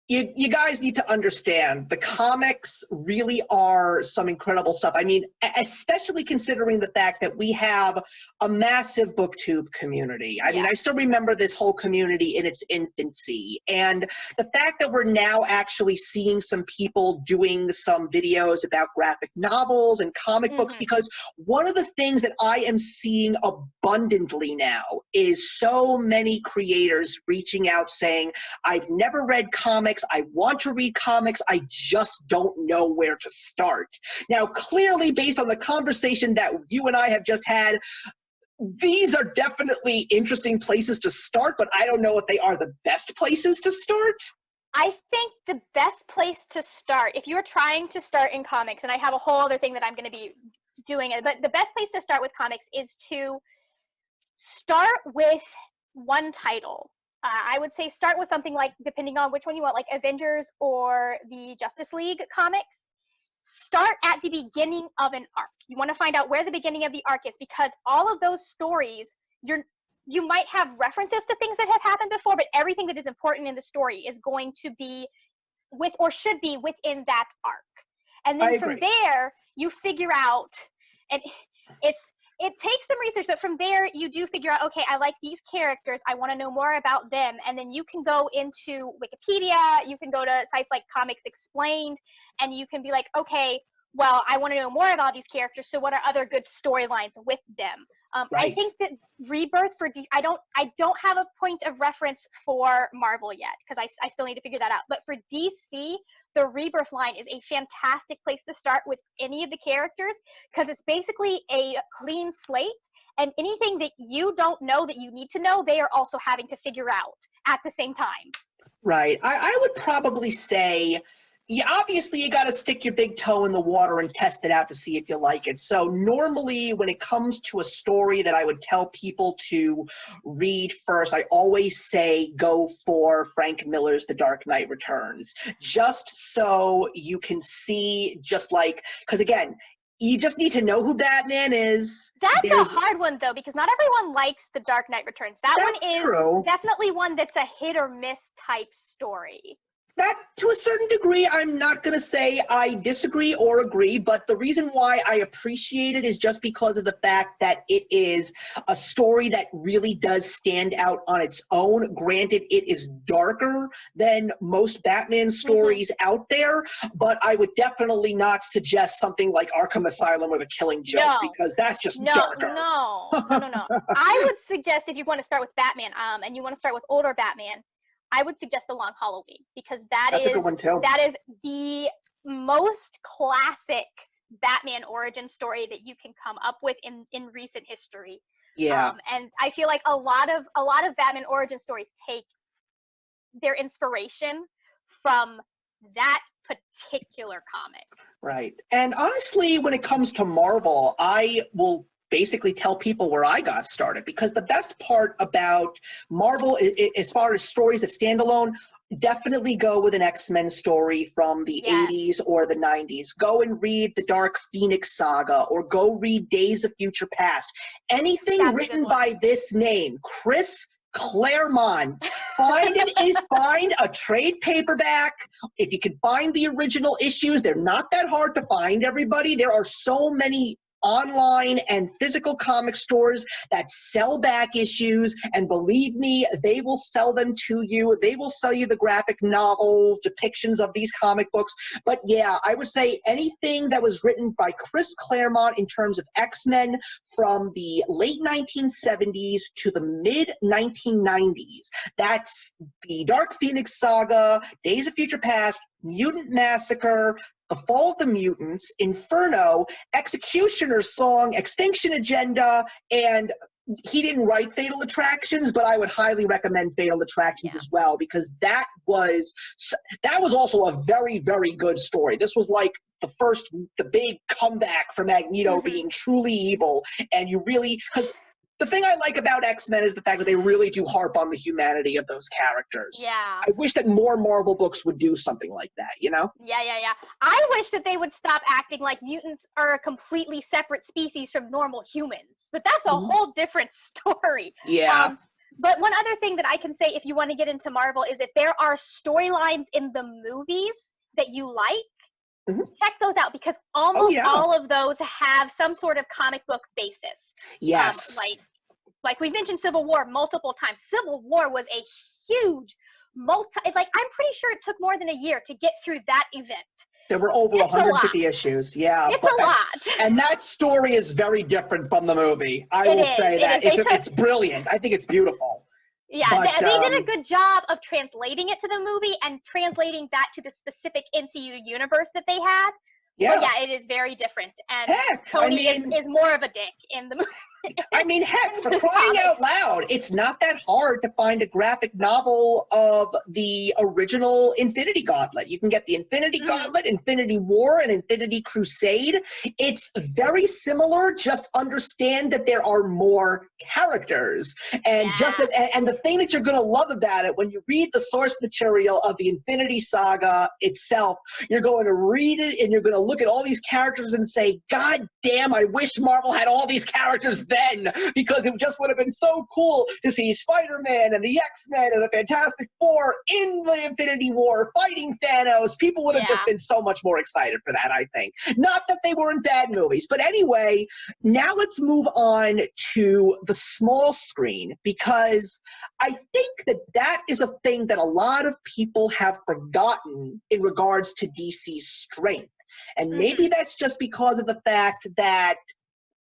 you guys need to understand the comics really are some incredible stuff. I mean, especially considering the fact that we have a massive booktube community. I mean, I still remember this whole community in its infancy. And the fact that we're now actually seeing some people doing some videos about graphic novels and comic books, because one of the things that I am seeing abundantly now is so many creators reaching out saying, I've never read comics, I want to read comics, I just don't know where to start. Now, clearly, based on the conversation that you and I have just had, these are definitely interesting places to start, but I don't know if they are the best places to start. I think the best place to start, if you're trying to start in comics, and I have a whole other thing that I'm going to be doing, but the best place to start with comics is to start with one title. I would say start with something like, depending on which one you want, like Avengers or the Justice League comics. Start at the beginning of an arc. You want to find out where the beginning of the arc is, because all of those stories, you might have references to things that have happened before, but everything that is important in the story is going to be with, or should be within, that arc. And then from there, you figure out, and it takes some research, but from there you do figure out, okay, I like these characters, I want to know more about them, and then you can go into Wikipedia, you can go to sites like Comics Explained, and you can be like, okay, well, I want to know more about these characters, so what are other good storylines with them? I think that Rebirth for DC, I don't have a point of reference for Marvel yet, because I still need to figure that out, but for DC, the Rebirth line is a fantastic place to start with any of the characters, because it's basically a clean slate, and anything that you don't know that you need to know, they are also having to figure out at the same time. Right. I would probably say, obviously you got to stick your big toe in the water and test it out to see if you like it. So normally when it comes to a story that I would tell people to read first, I always say go for Frank Miller's The Dark Knight Returns, just so you can see, just like, because again, you just need to know who Batman is. That's a hard one, though, because not everyone likes The Dark Knight Returns. That one is definitely one that's a hit or miss type story. That, to a certain degree, I'm not going to say I disagree or agree, but the reason why I appreciate it is just because of the fact that it is a story that really does stand out on its own. Granted, it is darker than most Batman stories out there, but I would definitely not suggest something like Arkham Asylum or The Killing Joke, because that's just darker. No. I would suggest, if you want to start with Batman, and you want to start with older Batman, I would suggest The Long Halloween, because that's a good one too. That is the most classic Batman origin story that you can come up with in recent history. Yeah. And I feel like a lot of Batman origin stories take their inspiration from that particular comic. Right. And honestly, when it comes to Marvel, I will basically tell people where I got started, because the best part about Marvel, as far as stories that stand alone, definitely go with an X-Men story from the 80s or the 90s. Go and read the Dark Phoenix Saga, or go read Days of Future Past. Anything written by this name, Chris Claremont. Find a trade paperback. If you can find the original issues, they're not that hard to find, everybody. There are so many online and physical comic stores that sell back issues, and believe me, they will sell them to you. They will sell you the graphic novel depictions of these comic books. But yeah, I would say anything that was written by Chris Claremont in terms of X-Men from the late 1970s to the mid 1990s. That's the Dark Phoenix Saga, Days of Future Past, Mutant Massacre, The Fall of the Mutants, Inferno, Executioner's Song, Extinction Agenda, and he didn't write Fatal Attractions, but I would highly recommend Fatal Attractions as well, because that was also a very, very good story. This was like the big comeback for Magneto being truly evil, and you really, because The thing I like about X-Men is the fact that they really do harp on the humanity of those characters. Yeah. I wish that more Marvel books would do something like that, you know? Yeah. I wish that they would stop acting like mutants are a completely separate species from normal humans. But that's a whole different story. Yeah. But one other thing that I can say, if you want to get into Marvel, is if there are storylines in the movies that you like, check those out, because almost all of those have some sort of comic book basis. Yes. Like we mentioned Civil War multiple times. Civil War was a huge I'm pretty sure it took more than a year to get through that event. There were over 150 issues. Yeah. It's a lot. And that story is very different from the movie. I will say that. It's brilliant. I think it's beautiful. Yeah, but, they did a good job of translating it to the movie and translating that to the specific MCU universe that they had. Yeah. But yeah, it is very different. And Heck, Tony is more of a dick in the movie. I mean, heck, for crying out loud, it's not that hard to find a graphic novel of the original Infinity Gauntlet. You can get the Infinity Gauntlet, Infinity War, and Infinity Crusade. It's very similar, just understand that there are more characters. And and the thing that you're going to love about it, when you read the source material of the Infinity Saga itself, you're going to read it and you're going to look at all these characters and say, God damn, I wish Marvel had all these characters then, because it just would have been so cool to see Spider-Man and the X-Men and the Fantastic Four in the Infinity War fighting Thanos. People would have just been so much more excited for that, I think. Not that they weren't bad movies, but anyway, now let's move on to the small screen, because I think that that is a thing that a lot of people have forgotten in regards to DC's strength. And maybe that's just because of the fact that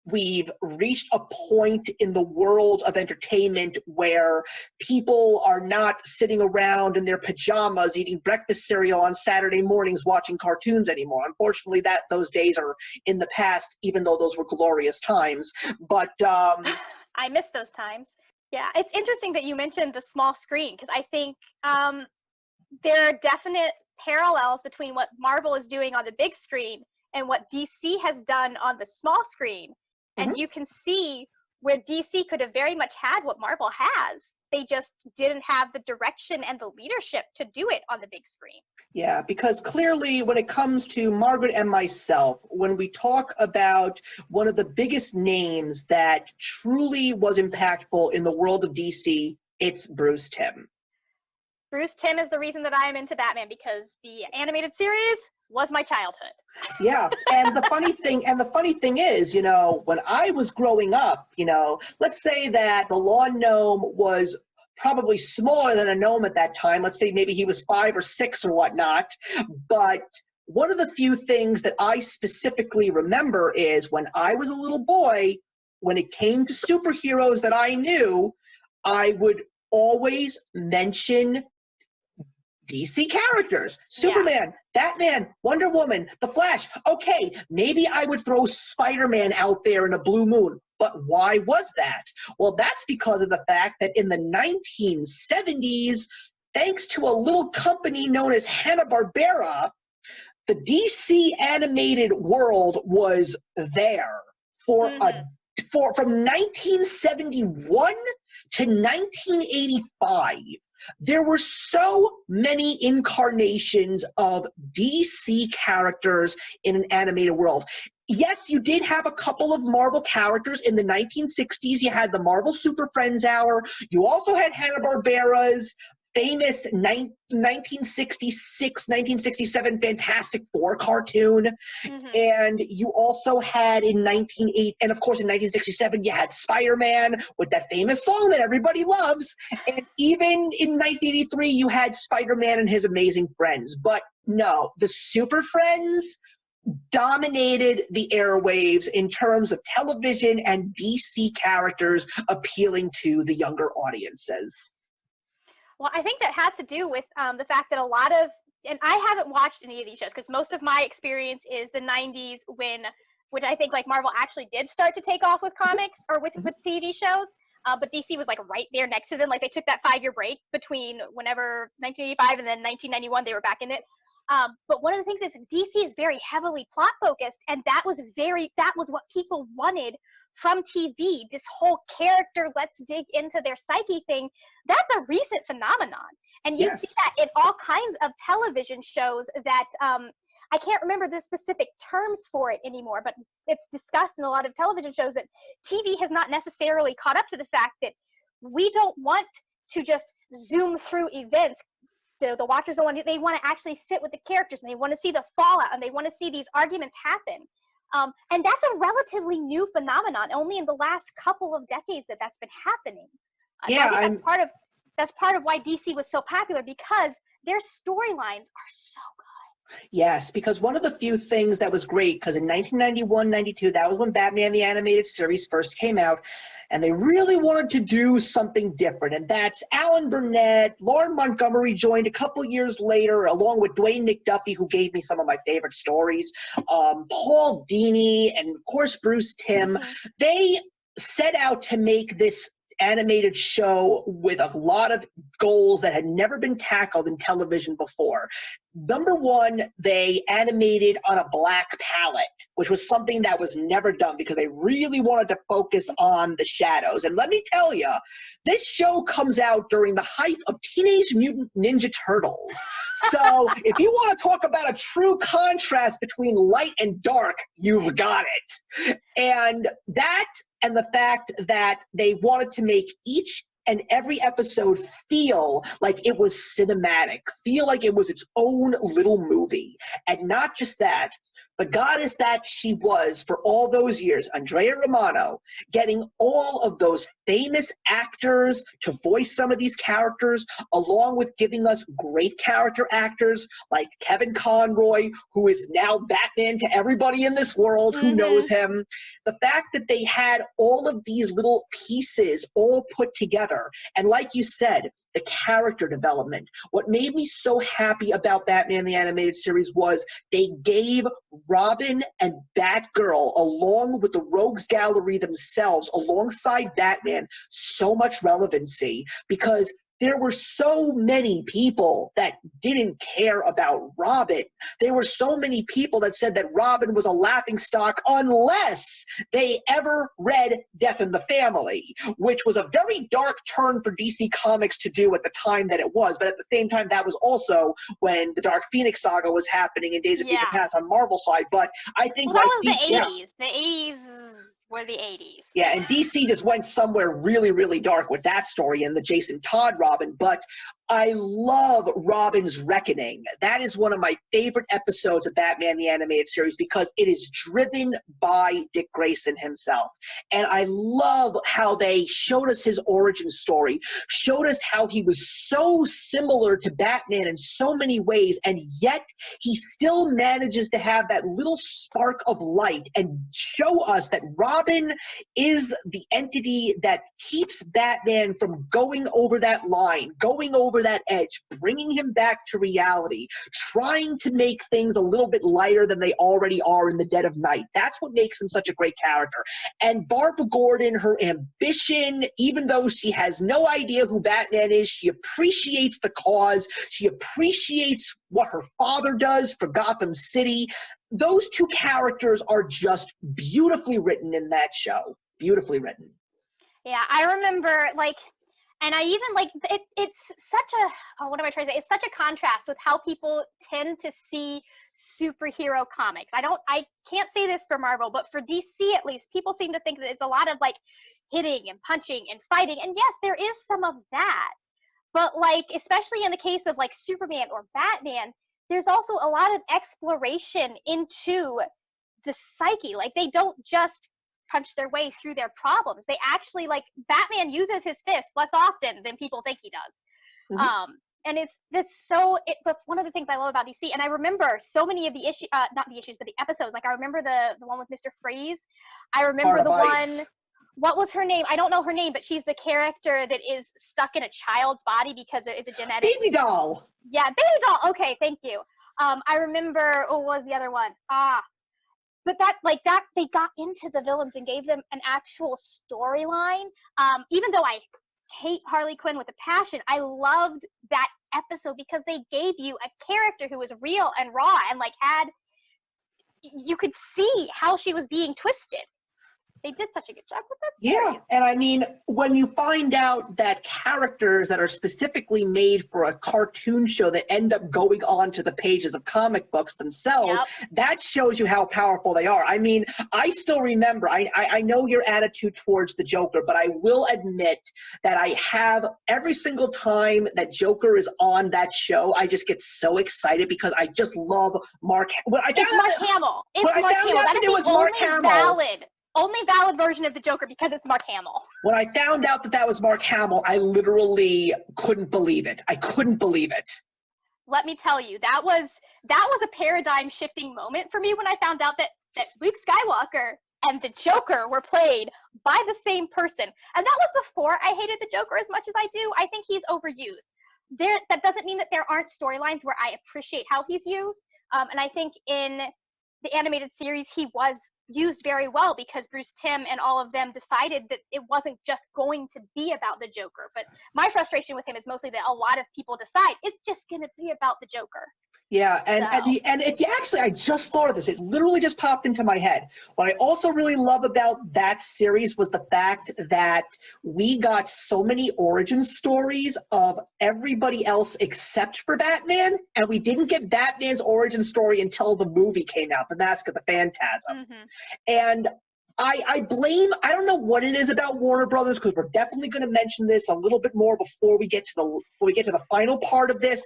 we've reached a point in the world of entertainment where people are not sitting around in their pajamas eating breakfast cereal on Saturday mornings watching cartoons anymore. Unfortunately, those days are in the past, even though those were glorious times. But I miss those times. Yeah, it's interesting that you mentioned the small screen, because I think there are definite parallels between what Marvel is doing on the big screen and what DC has done on the small screen. And you can see where DC could have very much had what Marvel has. They just didn't have the direction and the leadership to do it on the big screen. Yeah, because clearly when it comes to Margaret and myself, when we talk about one of the biggest names that truly was impactful in the world of DC, it's Bruce Timm. Bruce Timm is the reason that I am into Batman, because the animated series was my childhood. Yeah, and the funny thing is, you know, when I was growing up, you know, let's say that the lawn gnome was probably smaller than a gnome at that time. Let's say maybe he was 5 or 6 or whatnot. But one of the few things that I specifically remember is when I was a little boy, when it came to superheroes that I knew, I would always mention DC characters. Superman, Batman, Wonder Woman, The Flash. Okay, maybe I would throw Spider-Man out there in a blue moon. But why was that? Well, that's because of the fact that in the 1970s, thanks to a little company known as Hanna-Barbera, the DC animated world was there for from 1971 to 1985. There were so many incarnations of DC characters in an animated world. Yes, you did have a couple of Marvel characters in the 1960s. You had the Marvel Super Friends Hour. You also had Hanna-Barbera's famous 1966, 1967 Fantastic Four cartoon. And you also had in 1980, and of course in 1967, you had Spider-Man with that famous song that everybody loves. And even in 1983, you had Spider-Man and his amazing friends. But no, the Super Friends dominated the airwaves in terms of television and DC characters appealing to the younger audiences. Well, I think that has to do with the fact that a lot of, and I haven't watched any of these shows because most of my experience is the 90s which I think like Marvel actually did start to take off with comics or with TV shows. But DC was like right there next to them. Like they took that 5-year break between whenever 1985 and then 1991 they were back in it. But one of the things is DC is very heavily plot focused, and that was what people wanted from TV. This whole character, let's dig into their psyche thing. That's a recent phenomenon, and you see that in all kinds of television shows that I can't remember the specific terms for it anymore, but it's discussed in a lot of television shows that TV has not necessarily caught up to the fact that we don't want to just zoom through events. The watchers don't want to, they want to actually sit with the characters, and they want to see the fallout, and they want to see these arguments happen. And that's a relatively new phenomenon. Only in the last couple of decades that's been happening. Yeah, I think that's part of why DC was so popular, because their storylines are so good. Yes, because one of the few things that was great, because in 1991, 92, that was when Batman the Animated Series first came out, and they really wanted to do something different, and that's Alan Burnett. Lauren Montgomery joined a couple years later, along with Dwayne McDuffie, who gave me some of my favorite stories, Paul Dini, and of course Bruce Timm. They set out to make this animated show with a lot of goals that had never been tackled in television before. Number one, they animated on a black palette, which was something that was never done because they really wanted to focus on the shadows. And let me tell you, this show comes out during the height of Teenage Mutant Ninja Turtles. So if you want to talk about a true contrast between light and dark, you've got it. And that, and the fact that they wanted to make each and every episode feel like it was cinematic, feel like it was its own little movie. And not just that, the goddess that she was for all those years, Andrea Romano, getting all of those famous actors to voice some of these characters, along with giving us great character actors like Kevin Conroy, who is now Batman to everybody in this world who knows him. The fact that they had all of these little pieces all put together, and like you said, the character development. What made me so happy about Batman the Animated Series was they gave Robin and Batgirl, along with the Rogues Gallery themselves, alongside Batman, so much relevancy, because there were so many people that didn't care about Robin. There were so many people that said that Robin was a laughingstock unless they ever read Death in the Family, which was a very dark turn for DC Comics to do at the time that it was. But at the same time, that was also when the Dark Phoenix saga was happening in Days of Future Past on Marvel's side. But I think that was the 80s. The 80s were the 80s. Yeah, and DC just went somewhere really, really dark with that story and the Jason Todd Robin. But I love Robin's Reckoning. That is one of my favorite episodes of Batman the Animated Series because it is driven by Dick Grayson himself. And I love how they showed us his origin story, showed us how he was so similar to Batman in so many ways, and yet he still manages to have that little spark of light and show us that Robin is the entity that keeps Batman from going over that line, going over that edge, bringing him back to reality, trying to make things a little bit lighter than they already are in the dead of night. That's what makes him such a great character. And Barbara Gordon, her ambition, even though she has no idea who Batman is, she appreciates the cause. She appreciates what her father does for Gotham City. Those two characters are just beautifully written in that show. Beautifully written. Yeah, I remember, like, and I even, like, it's such a, what am I trying to say? It's such a contrast with how people tend to see superhero comics. I can't say this for Marvel, but for DC at least, people seem to think that it's a lot of, like, hitting and punching and fighting. And yes, there is some of that. But, like, especially in the case of, like, Superman or Batman, there's also a lot of exploration into the psyche. Like, they don't just punch their way through their problems. They actually, like, Batman uses his fists less often than people think he does. And that's one of the things I love about DC. And I remember so many of the issues, not the issues, but the episodes. Like, I remember the one with Mr. Freeze. I remember the one, what was her name? I don't know her name, but she's the character that is stuck in a child's body because it's a genetic. Baby doll. Yeah, baby doll. Okay, thank you. I remember, what was the other one? But that they got into the villains and gave them an actual storyline. Even though I hate Harley Quinn with a passion. I loved that episode because they gave you a character who was real and raw and like you could see how she was being twisted. They did such a good job with that series. Yeah, and I mean, when you find out that characters that are specifically made for a cartoon show that end up going on to the pages of comic books themselves, that shows you how powerful they are. I mean, I still remember, I know your attitude towards the Joker, but I will admit that I have every single time that Joker is on that show, I just get so excited because I just love Mark. It's Mark Hamill. It's Mark Hamill. That is the only valid version of the Joker because it's Mark Hamill. When I found out that that was Mark Hamill, I literally couldn't believe it. I couldn't believe it. Let me tell you, that was a paradigm shifting moment for me when I found out that Luke Skywalker and the Joker were played by the same person. And that was before I hated the Joker as much as I do. I think he's overused. That doesn't mean that there aren't storylines where I appreciate how he's used. And I think in the animated series, he was used very well because Bruce Timm and all of them decided that it wasn't just going to be about the Joker. But my frustration with him is mostly that a lot of people decide it's just going to be about the Joker. Yeah, and if you actually, I just thought of this. It literally just popped into my head. What I also really love about that series was the fact that we got so many origin stories of everybody else except for Batman, and we didn't get Batman's origin story until the movie came out, The Mask of the Phantasm. Mm-hmm. And I don't know what it is about Warner Brothers, because we're definitely going to mention this a little bit more before we get to the final part of this.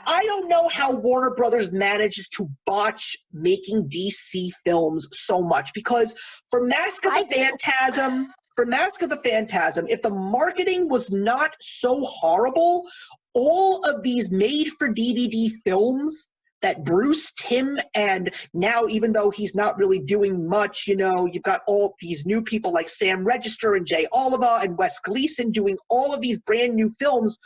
I don't know how Warner Brothers manages to botch making DC films so much, because for Mask of the Phantasm, if the marketing was not so horrible, all of these made-for-DVD films that Bruce Timm, and now even though he's not really doing much, you know, you've got all these new people like Sam Register and Jay Oliver and Wes Gleason doing all of these brand new films.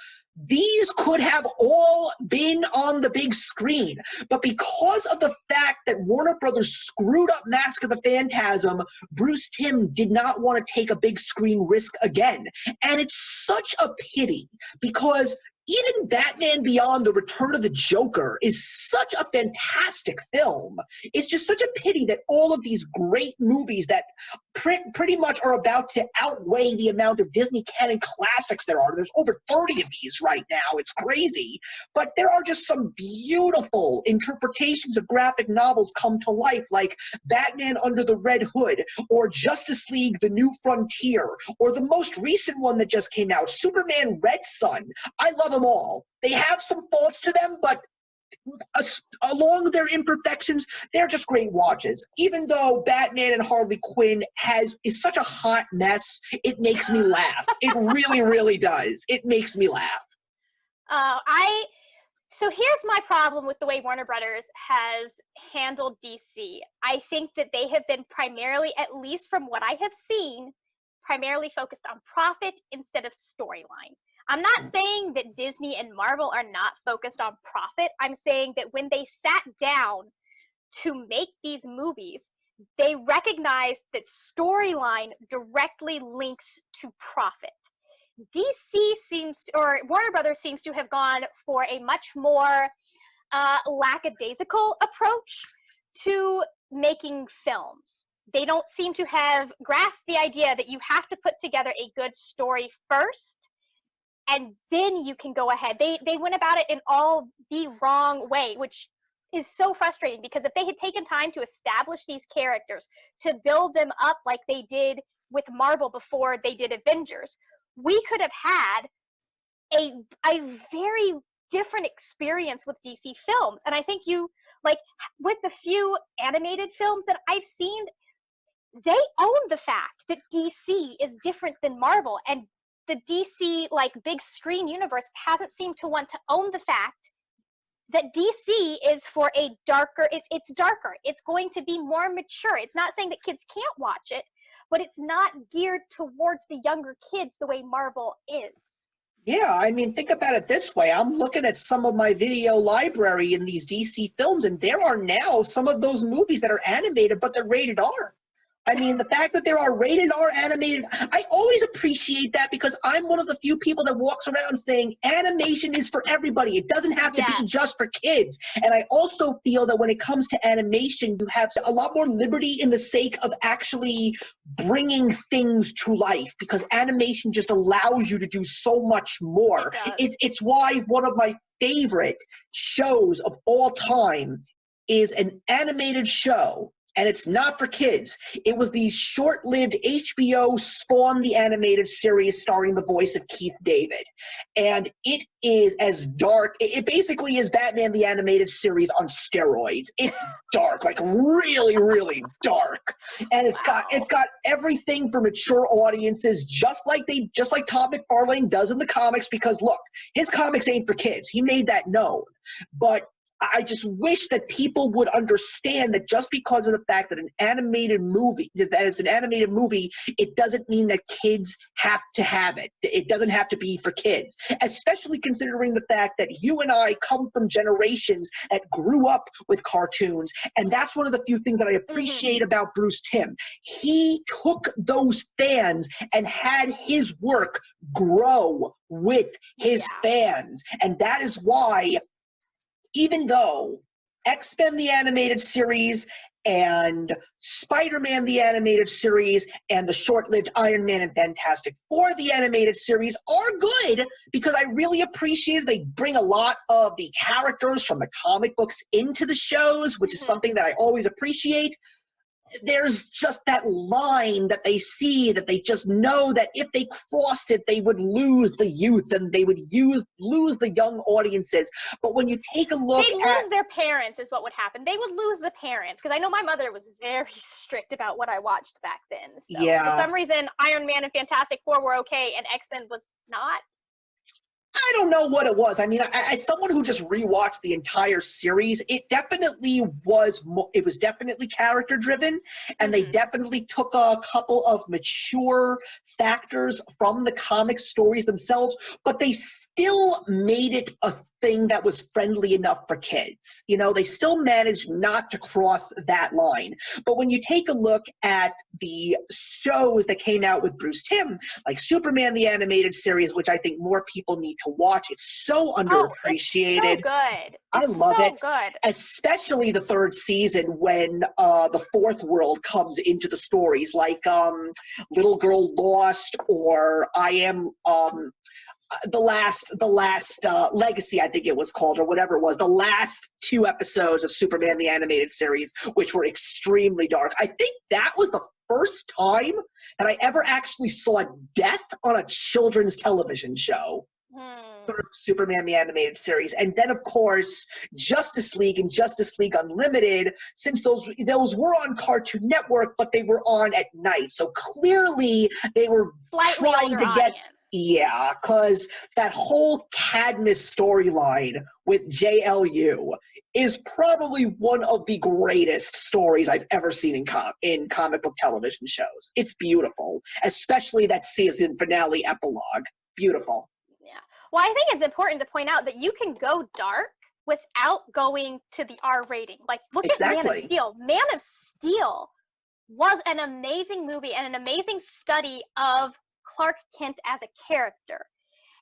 These could have all been on the big screen, but because of the fact that Warner Brothers screwed up Mask of the Phantasm, Bruce Timm did not want to take a big screen risk again. And it's such a pity, because even Batman Beyond: The Return of the Joker is such a fantastic film. It's just such a pity that all of these great movies that pretty much are about to outweigh the amount of Disney canon classics there are. There's over 30 of these right now. It's crazy. But there are just some beautiful interpretations of graphic novels come to life, like Batman Under the Red Hood, or Justice League: The New Frontier, or the most recent one that just came out, Superman Red Son. I love them all. They have some faults to them, but along their imperfections, they're just great watches. Even though Batman and Harley Quinn is such a hot mess, it makes me laugh. It really, really does. It makes me laugh. So here's my problem with the way Warner Brothers has handled DC. I think that they have been primarily, at least from what I have seen, primarily focused on profit instead of storyline. I'm not saying that Disney and Marvel are not focused on profit. I'm saying that when they sat down to make these movies, they recognized that storyline directly links to profit. Warner Brothers seems to have gone for a much more lackadaisical approach to making films. They don't seem to have grasped the idea that you have to put together a good story first, and then you can go ahead. They went about it in all the wrong way, which is so frustrating, because if they had taken time to establish these characters, to build them up like they did with Marvel before they did Avengers, we could have had a very different experience with DC films. And I think with the few animated films that I've seen, they own the fact that DC is different than Marvel, and the DC big screen universe hasn't seemed to want to own the fact that DC is for a darker, it's darker. It's going to be more mature. It's not saying that kids can't watch it, but it's not geared towards the younger kids the way Marvel is. Yeah, I mean, think about it this way. I'm looking at some of my video library in these DC films, and there are now some of those movies that are animated, but they're rated R. I mean, the fact that there are rated R animated, I always appreciate that because I'm one of the few people that walks around saying animation is for everybody. It doesn't have to be just for kids. And I also feel that when it comes to animation, you have a lot more liberty in the sake of actually bringing things to life because animation just allows you to do so much more. It's why one of my favorite shows of all time is an animated show. And it's not for kids. It was the short-lived HBO Spawn the Animated Series starring the voice of Keith David. And it is as dark. It basically is Batman the Animated Series on steroids. It's dark, like really, really dark. And it's got everything for mature audiences, just like Todd McFarlane does in the comics, because look, his comics ain't for kids. He made that known. But I just wish that people would understand that just because of the fact that it's an animated movie, it doesn't mean that kids have to have it. It doesn't have to be for kids, especially considering the fact that you and I come from generations that grew up with cartoons. And that's one of the few things that I appreciate about Bruce Timm. He took those fans and had his work grow with his fans. And that is why, even though X-Men the Animated Series and Spider-Man the Animated Series and the short-lived Iron Man and Fantastic Four the Animated Series are good, because I really appreciate they bring a lot of the characters from the comic books into the shows, which is something that I always appreciate. There's just that line that they see that they just know that if they crossed it, they would lose the youth and they would lose the young audiences. But when you take a look They'd lose their parents is what would happen. They would lose the parents, because I know my mother was very strict about what I watched back then. So for some reason, Iron Man and Fantastic Four were okay and X-Men was not. I don't know what it was. I mean, as someone who just rewatched the entire series, it was definitely character driven, and they definitely took a couple of mature factors from the comic stories themselves, but they still made it a thing that was friendly enough for kids. You know, they still managed not to cross that line. But when you take a look at the shows that came out with Bruce Timm, like Superman the Animated Series, which I think more people need to watch, it's so underappreciated. It's so good. I love it. Good. Especially the third season when the fourth world comes into the stories, like Little Girl Lost, or I Am the last Legacy, I think it was called, or whatever it was, the last 2 episodes of Superman the Animated Series, which were extremely dark. I think that was the first time that I ever actually saw death on a children's television show. Through Superman the Animated Series. And then, of course, Justice League and Justice League Unlimited, since those were on Cartoon Network, but they were on at night. So clearly they were trying to get... Yeah, because that whole Cadmus storyline with JLU is probably one of the greatest stories I've ever seen in comic book television shows. It's beautiful, especially that season finale epilogue. Beautiful. Yeah. Well, I think it's important to point out that you can go dark without going to the R rating. Like, look at Man of Steel. Man of Steel was an amazing movie and an amazing study of Clark Kent as a character.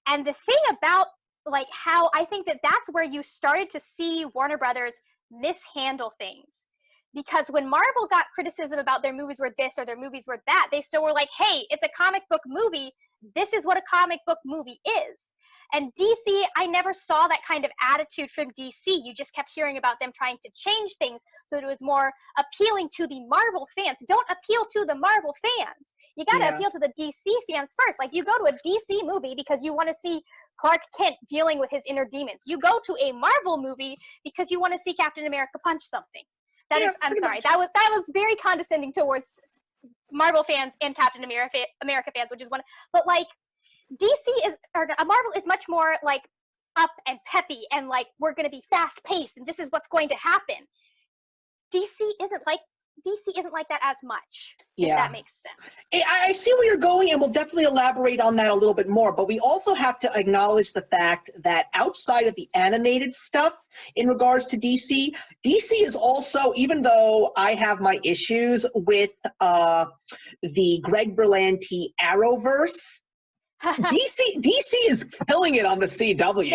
And the thing about, like, how I think that that's where you started to see Warner Brothers mishandle things. Because when Marvel got criticism about their movies were this or their movies were that, they still were like, hey, it's a comic book movie. This is what a comic book movie is. And DC, I never saw that kind of attitude from DC. You just kept hearing about them trying to change things so that it was more appealing to the Marvel fans. Don't appeal to the Marvel fans. You got to appeal to the DC fans first. Like, you go to a DC movie because you want to see Clark Kent dealing with his inner demons. You go to a Marvel movie because you want to see Captain America punch something. I'm sorry. That was very condescending towards Marvel fans and Captain America fans, which is one. But like, Marvel is much more like up and peppy and like, we're going to be fast paced and this is what's going to happen. DC isn't like DC isn't like that as much, if Yeah. that makes sense. I see where you're going, and we'll definitely elaborate on that a little bit more, but we also have to acknowledge the fact that outside of the animated stuff in regards to DC, DC is also, even though I have my issues with the Greg Berlanti Arrowverse, DC is killing it on the CW.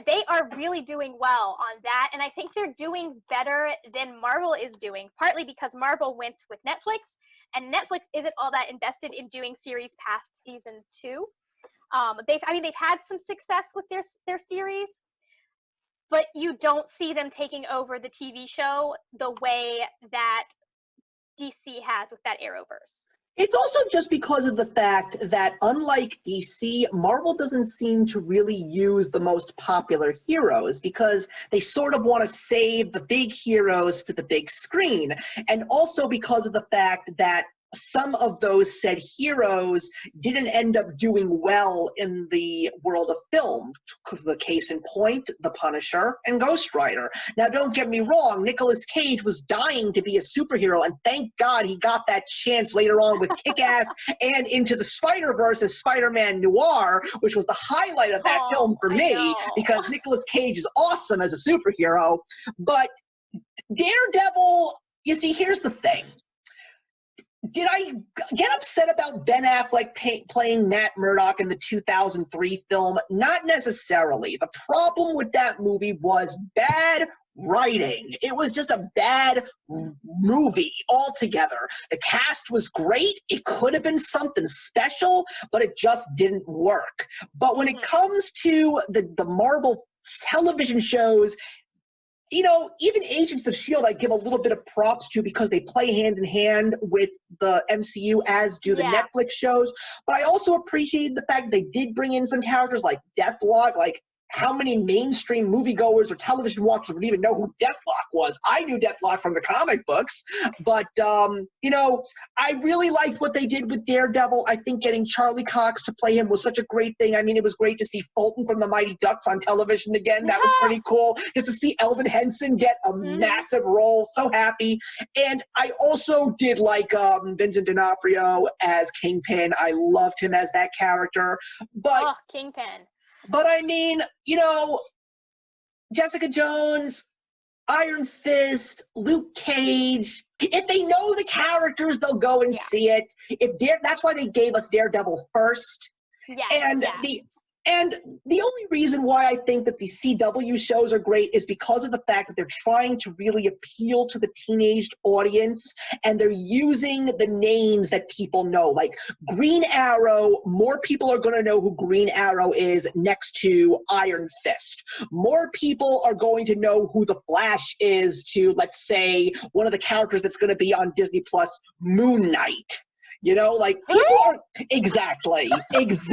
They are really doing well on that, and I think they're doing better than Marvel is doing, partly because Marvel went with Netflix, and Netflix isn't all that invested in doing series past season 2. They've had some success with their series, but you don't see them taking over the TV show the way that DC has with that Arrowverse. It's also just because of the fact that, unlike DC, Marvel doesn't seem to really use the most popular heroes because they sort of want to save the big heroes for the big screen. And also because of the fact that some of those said heroes didn't end up doing well in the world of film. The case in point, The Punisher and Ghost Rider. Now, don't get me wrong, Nicolas Cage was dying to be a superhero, and thank God he got that chance later on with Kick-Ass and Into the Spider-Verse as Spider-Man Noir, which was the highlight of that film for me, because Nicolas Cage is awesome as a superhero. But Daredevil, you see, here's the thing. Did I get upset about Ben Affleck playing Matt Murdock in the 2003 film? Not necessarily. The problem with that movie was bad writing. It was just a bad movie altogether. The cast was great. It could have been something special, but it just didn't work. But when it comes to the Marvel television shows, you know, even Agents of S.H.I.E.L.D. I give a little bit of props to because they play hand in hand with the MCU, as do the Netflix shows. But I also appreciated the fact that they did bring in some characters like Deathlock. Like, how many mainstream moviegoers or television watchers would even know who Deathlock was? I knew Deathlock from the comic books. But, you know, I really liked what they did with Daredevil. I think getting Charlie Cox to play him was such a great thing. I mean, it was great to see Fulton from the Mighty Ducks on television again. That was pretty cool. Just to see Elvin Henson get a massive role. So happy. And I also did like Vincent D'Onofrio as Kingpin. I loved him as that character. But Kingpin. But I mean, you know, Jessica Jones, Iron Fist, Luke Cage, if they know the characters, they'll go and see it. That's why they gave us Daredevil first. And the only reason why I think that the CW shows are great is because of the fact that they're trying to really appeal to the teenage audience, and they're using the names that people know. Like Green Arrow, more people are going to know who Green Arrow is next to Iron Fist. More people are going to know who the Flash is to, let's say, one of the characters that's going to be on Disney Plus, Moon Knight. You know, like, people are, exactly. Rumors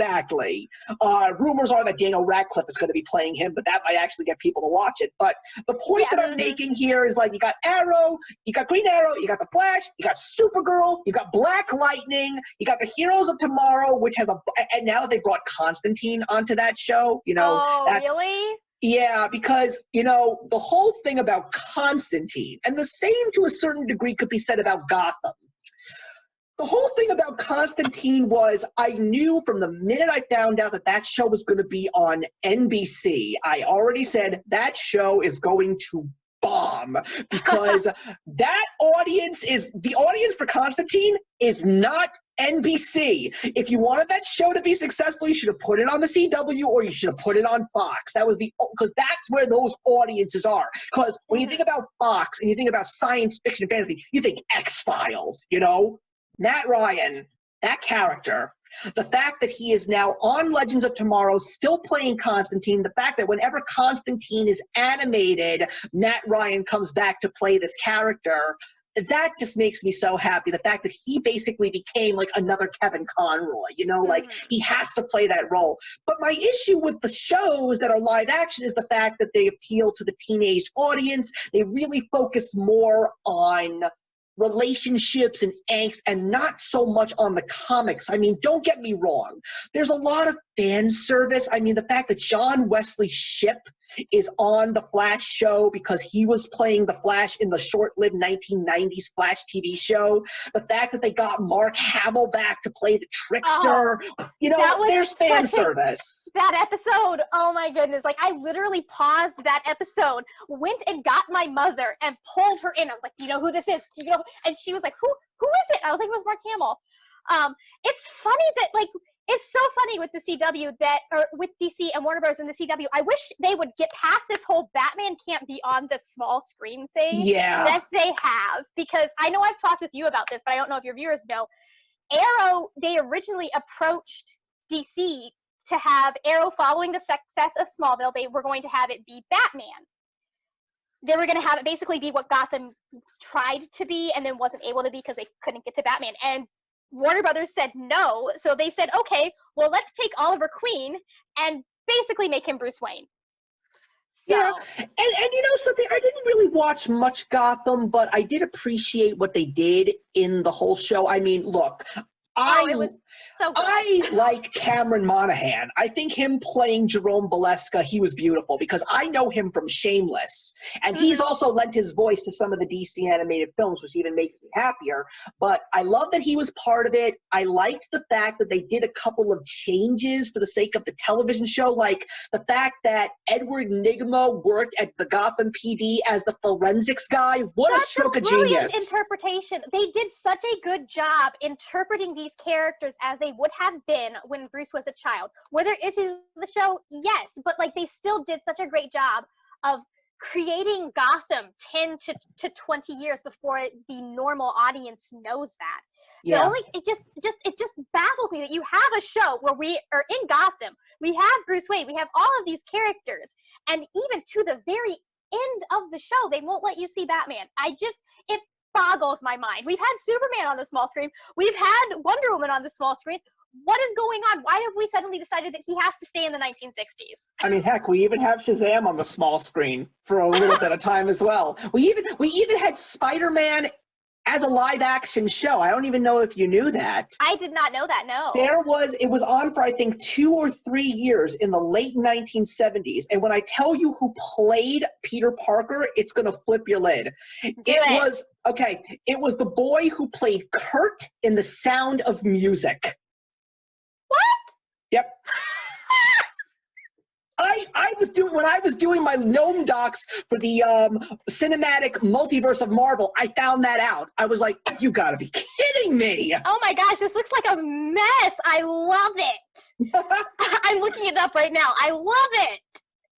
are that Daniel Radcliffe is going to be playing him, but that might actually get people to watch it. But the point that I'm making here is, like, you got Arrow, you got Green Arrow, you got the Flash, you got Supergirl, you got Black Lightning, you got the Heroes of Tomorrow, which has and now that they brought Constantine onto that show, you know. Really? Yeah, because, you know, the whole thing about Constantine, and the same to a certain degree could be said about Gotham. The whole thing about Constantine was, I knew from the minute I found out that that show was going to be on NBC, I already said that show is going to bomb, because that audience is, the audience for Constantine is not NBC. If you wanted that show to be successful, you should have put it on the CW or you should have put it on Fox. That was because that's where those audiences are. Because when you think about Fox and you think about science fiction and fantasy, you think X-Files, you know? Matt Ryan, that character, the fact that he is now on Legends of Tomorrow, still playing Constantine, the fact that whenever Constantine is animated, Matt Ryan comes back to play this character, that just makes me so happy. The fact that he basically became like another Kevin Conroy, you know, like he has to play that role. But my issue with the shows that are live action is the fact that they appeal to the teenage audience. They really focus more on relationships and angst and not so much on the comics. I mean, don't get me wrong. There's a lot of fan service. I mean, the fact that John Wesley Shipp is on the Flash show because he was playing the Flash in the short-lived 1990s Flash TV show. The fact that they got Mark Hamill back to play the Trickster. You know, there's fan service. That episode, oh my goodness. Like, I literally paused that episode, went and got my mother and pulled her in. I was like, do you know who this is? Do you know? And she was like, who is it? I was like, it was Mark Hamill. It's funny that, like, it's so funny with the CW or with DC and Warner Bros. And the CW. I wish they would get past this whole Batman can't be on the small screen thing that they have. Because I know I've talked with you about this, but I don't know if your viewers know. Arrow, they originally approached DC to have Arrow, following the success of Smallville, they were going to have it be Batman. They were going to have it basically be what Gotham tried to be and then wasn't able to be because they couldn't get to Batman. And Warner Brothers said no, so they said, okay, well, let's take Oliver Queen and basically make him Bruce Wayne. So. Yeah, and you know something, I didn't really watch much Gotham, but I did appreciate what they did in the whole show. I mean, look, it was so good. I like Cameron Monaghan. I think him playing Jerome Valeska, he was beautiful because I know him from Shameless. And he's also lent his voice to some of the DC animated films, which even makes me happier. But I love that he was part of it. I liked the fact that they did a couple of changes for the sake of the television show, like the fact that Edward Nygma worked at the Gotham PD as the forensics guy. What a stroke of genius. Brilliant interpretation. They did such a good job interpreting these characters as they would have been when Bruce was a child. Were there issues with the show? Yes, but like they still did such a great job of creating Gotham 10 to 20 years before the normal audience knows that. Yeah. It just baffles me that you have a show where we are in Gotham, we have Bruce Wayne, we have all of these characters, and even to the very end of the show, they won't let you see Batman. It boggles my mind. We've had Superman on the small screen. We've had Wonder Woman on the small screen. What is going on? Why have we suddenly decided that he has to stay in the 1960s? I mean, heck, we even have Shazam on the small screen for a little bit of time as well. We even had Spider-Man as a live-action show. I don't even know if you knew that. I did not know that, no. It was on for, I think, 2 or 3 years in the late 1970s. And when I tell you who played Peter Parker, it's going to flip your lid. It was the boy who played Kurt in The Sound of Music. What? Yep. When I was doing my Gnome docs for the cinematic multiverse of Marvel, I found that out. I was like, you gotta be kidding me. Oh my gosh, this looks like a mess. I love it. I'm looking it up right now. I love it.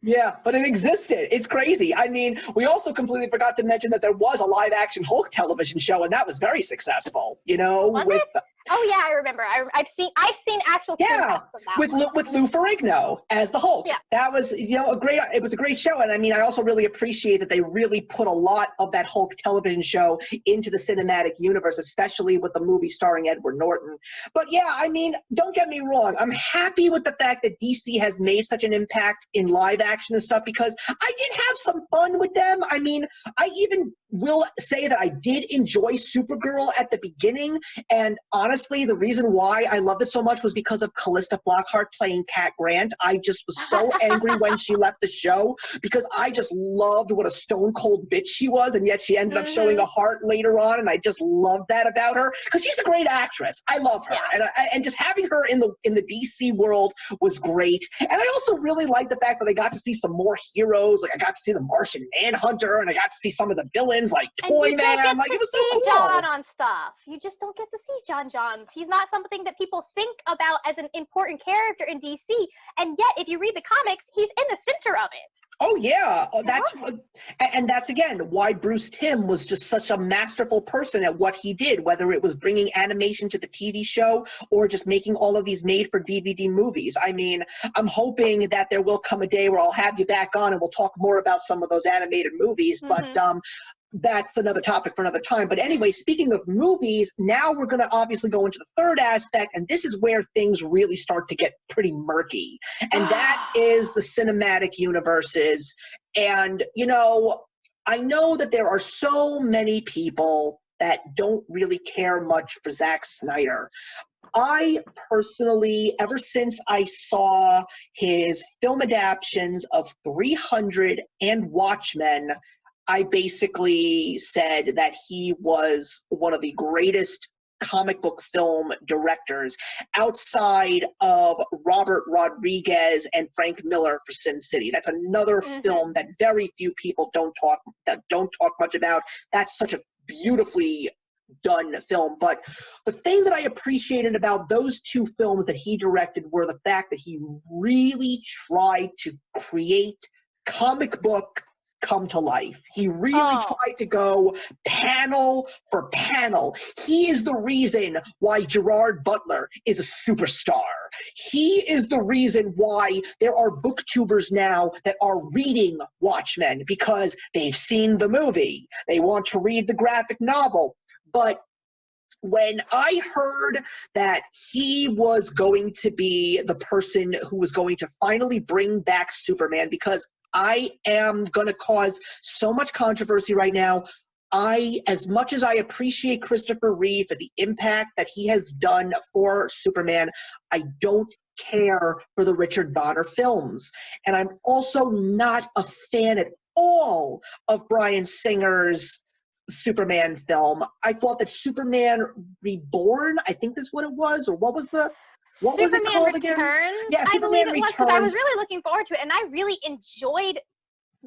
Yeah, but it existed. It's crazy. I mean, we also completely forgot to mention that there was a live-action Hulk television show, and that was very successful. You know, was it? Oh yeah, I remember. I've seen actual screenshots of that with Lou Ferrigno as the Hulk. Yeah. That was it was a great show, and I mean I also really appreciate that they really put a lot of that Hulk television show into the cinematic universe, especially with the movie starring Edward Norton. But yeah, I mean, don't get me wrong, I'm happy with the fact that DC has made such an impact in live action and stuff because I did have some fun with them. I mean, I even will say that I did enjoy Supergirl at the beginning, and honestly, the reason why I loved it so much was because of Callista Flockhart playing Cat Grant. I just was so angry when she left the show because I just loved what a stone cold bitch she was, and yet she ended up showing a heart later on, and I just loved that about her because she's a great actress. I love her, and just having her in the DC world was great. And I also really liked the fact that I got to see some more heroes. Like I got to see the Martian Manhunter, and I got to see some of the villains like Toyman. Like it was so cool. John on stuff. You just don't get to see John Johns. He's not something that people think about as an important character in DC, and yet if you read the comics, he's in the center of it. Oh yeah, that's again why Bruce Timm was just such a masterful person at what he did, whether it was bringing animation to the TV show or just making all of these made-for-DVD movies. I mean, I'm hoping that there will come a day where I'll have you back on and we'll talk more about some of those animated movies, but that's another topic for another time. But anyway, speaking of movies, now we're going to obviously go into the third aspect, and this is where things really start to get pretty murky, and that is the cinematic universes. And, you know, I know that there are so many people that don't really care much for Zack Snyder. I personally, ever since I saw his film adaptations of 300 and Watchmen, I basically said that he was one of the greatest comic book film directors outside of Robert Rodriguez and Frank Miller for Sin City. That's another film that very few people don't talk much about. That's such a beautifully done film. But the thing that I appreciated about those two films that he directed were the fact that he really tried to create comic book come to life. He really tried to go panel for panel. He is the reason why Gerard Butler is a superstar. He is the reason why there are booktubers now that are reading Watchmen because they've seen the movie. They want to read the graphic novel. But when I heard that he was going to be the person who was going to finally bring back Superman, because I am going to cause so much controversy right now, as much as I appreciate Christopher Reeve for the impact that he has done for Superman, I don't care for the Richard Donner films. And I'm also not a fan at all of Bryan Singer's Superman film. I thought that Superman Reborn, I think that's what it was, or what was it called Returns, again? Yeah, I Superman believe it was, because I was Returns. really looking forward to it, and I really enjoyed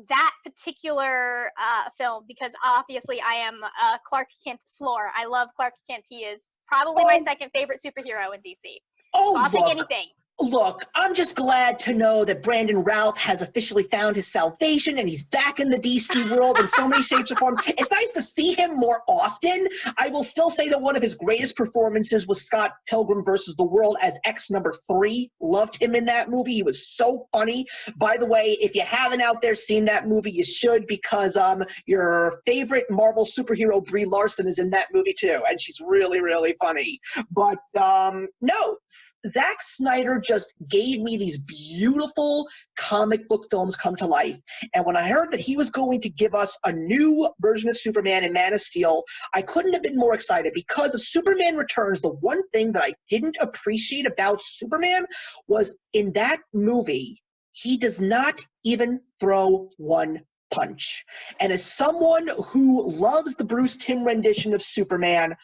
that particular film because obviously I am a Clark Kent slore. I love Clark Kent. He is probably my second favorite superhero in DC. So I'll take anything. Look, I'm just glad to know that Brandon Routh has officially found his salvation and he's back in the DC world in so many shapes or forms. It's nice to see him more often. I will still say that one of his greatest performances was Scott Pilgrim versus the World as X number 3. Loved him in that movie. He was so funny. By the way, if you haven't out there seen that movie, you should, because your favorite Marvel superhero Brie Larson is in that movie too, and she's really, really funny. But no, Zack Snyder just gave me these beautiful comic book films come to life. And when I heard that he was going to give us a new version of Superman in Man of Steel, I couldn't have been more excited, because of Superman Returns, the one thing that I didn't appreciate about Superman was in that movie, he does not even throw one punch. And as someone who loves the Bruce Timm rendition of Superman,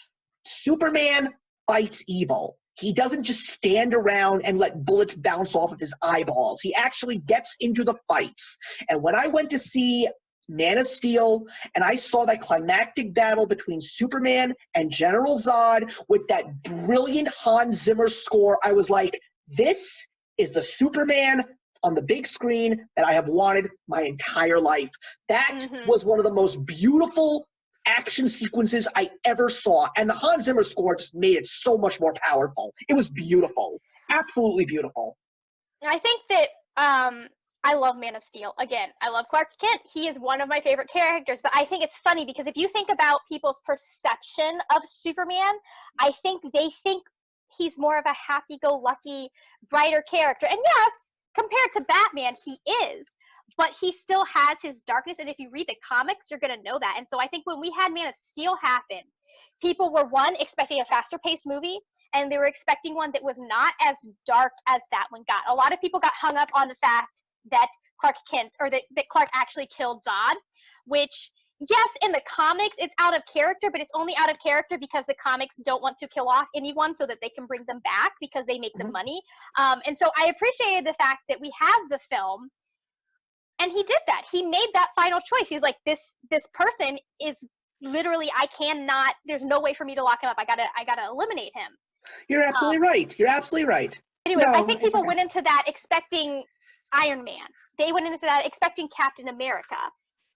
Superman fights evil. He doesn't just stand around and let bullets bounce off of his eyeballs. He actually gets into the fights. And when I went to see Man of Steel and I saw that climactic battle between Superman and General Zod with that brilliant Hans Zimmer score, I was like, this is the Superman on the big screen that I have wanted my entire life. That was one of the most beautiful action sequences I ever saw, and the Hans Zimmer score just made it so much more powerful. It was beautiful, absolutely beautiful. I think that I love Man of Steel. Again, I love Clark Kent. He is one of my favorite characters, but I think it's funny because if you think about people's perception of Superman, I think they think he's more of a happy-go-lucky, brighter character. And yes, compared to Batman, he is. But he still has his darkness, and if you read the comics, you're going to know that. And so I think when we had Man of Steel happen, people were, one, expecting a faster-paced movie, and they were expecting one that was not as dark as that one got. A lot of people got hung up on the fact that Clark Kent, or that Clark actually killed Zod, which, yes, in the comics, it's out of character, but it's only out of character because the comics don't want to kill off anyone so that they can bring them back because they make the money. And so I appreciated the fact that we have the film. And he did that. He made that final choice. He's like, this person is literally, I cannot, there's no way for me to lock him up. I gotta eliminate him. You're absolutely right. You're absolutely right. Anyway, I think people went into that expecting Iron Man. They went into that expecting Captain America.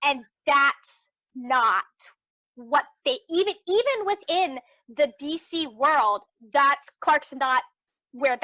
And that's not what they, even within the DC world, that's not where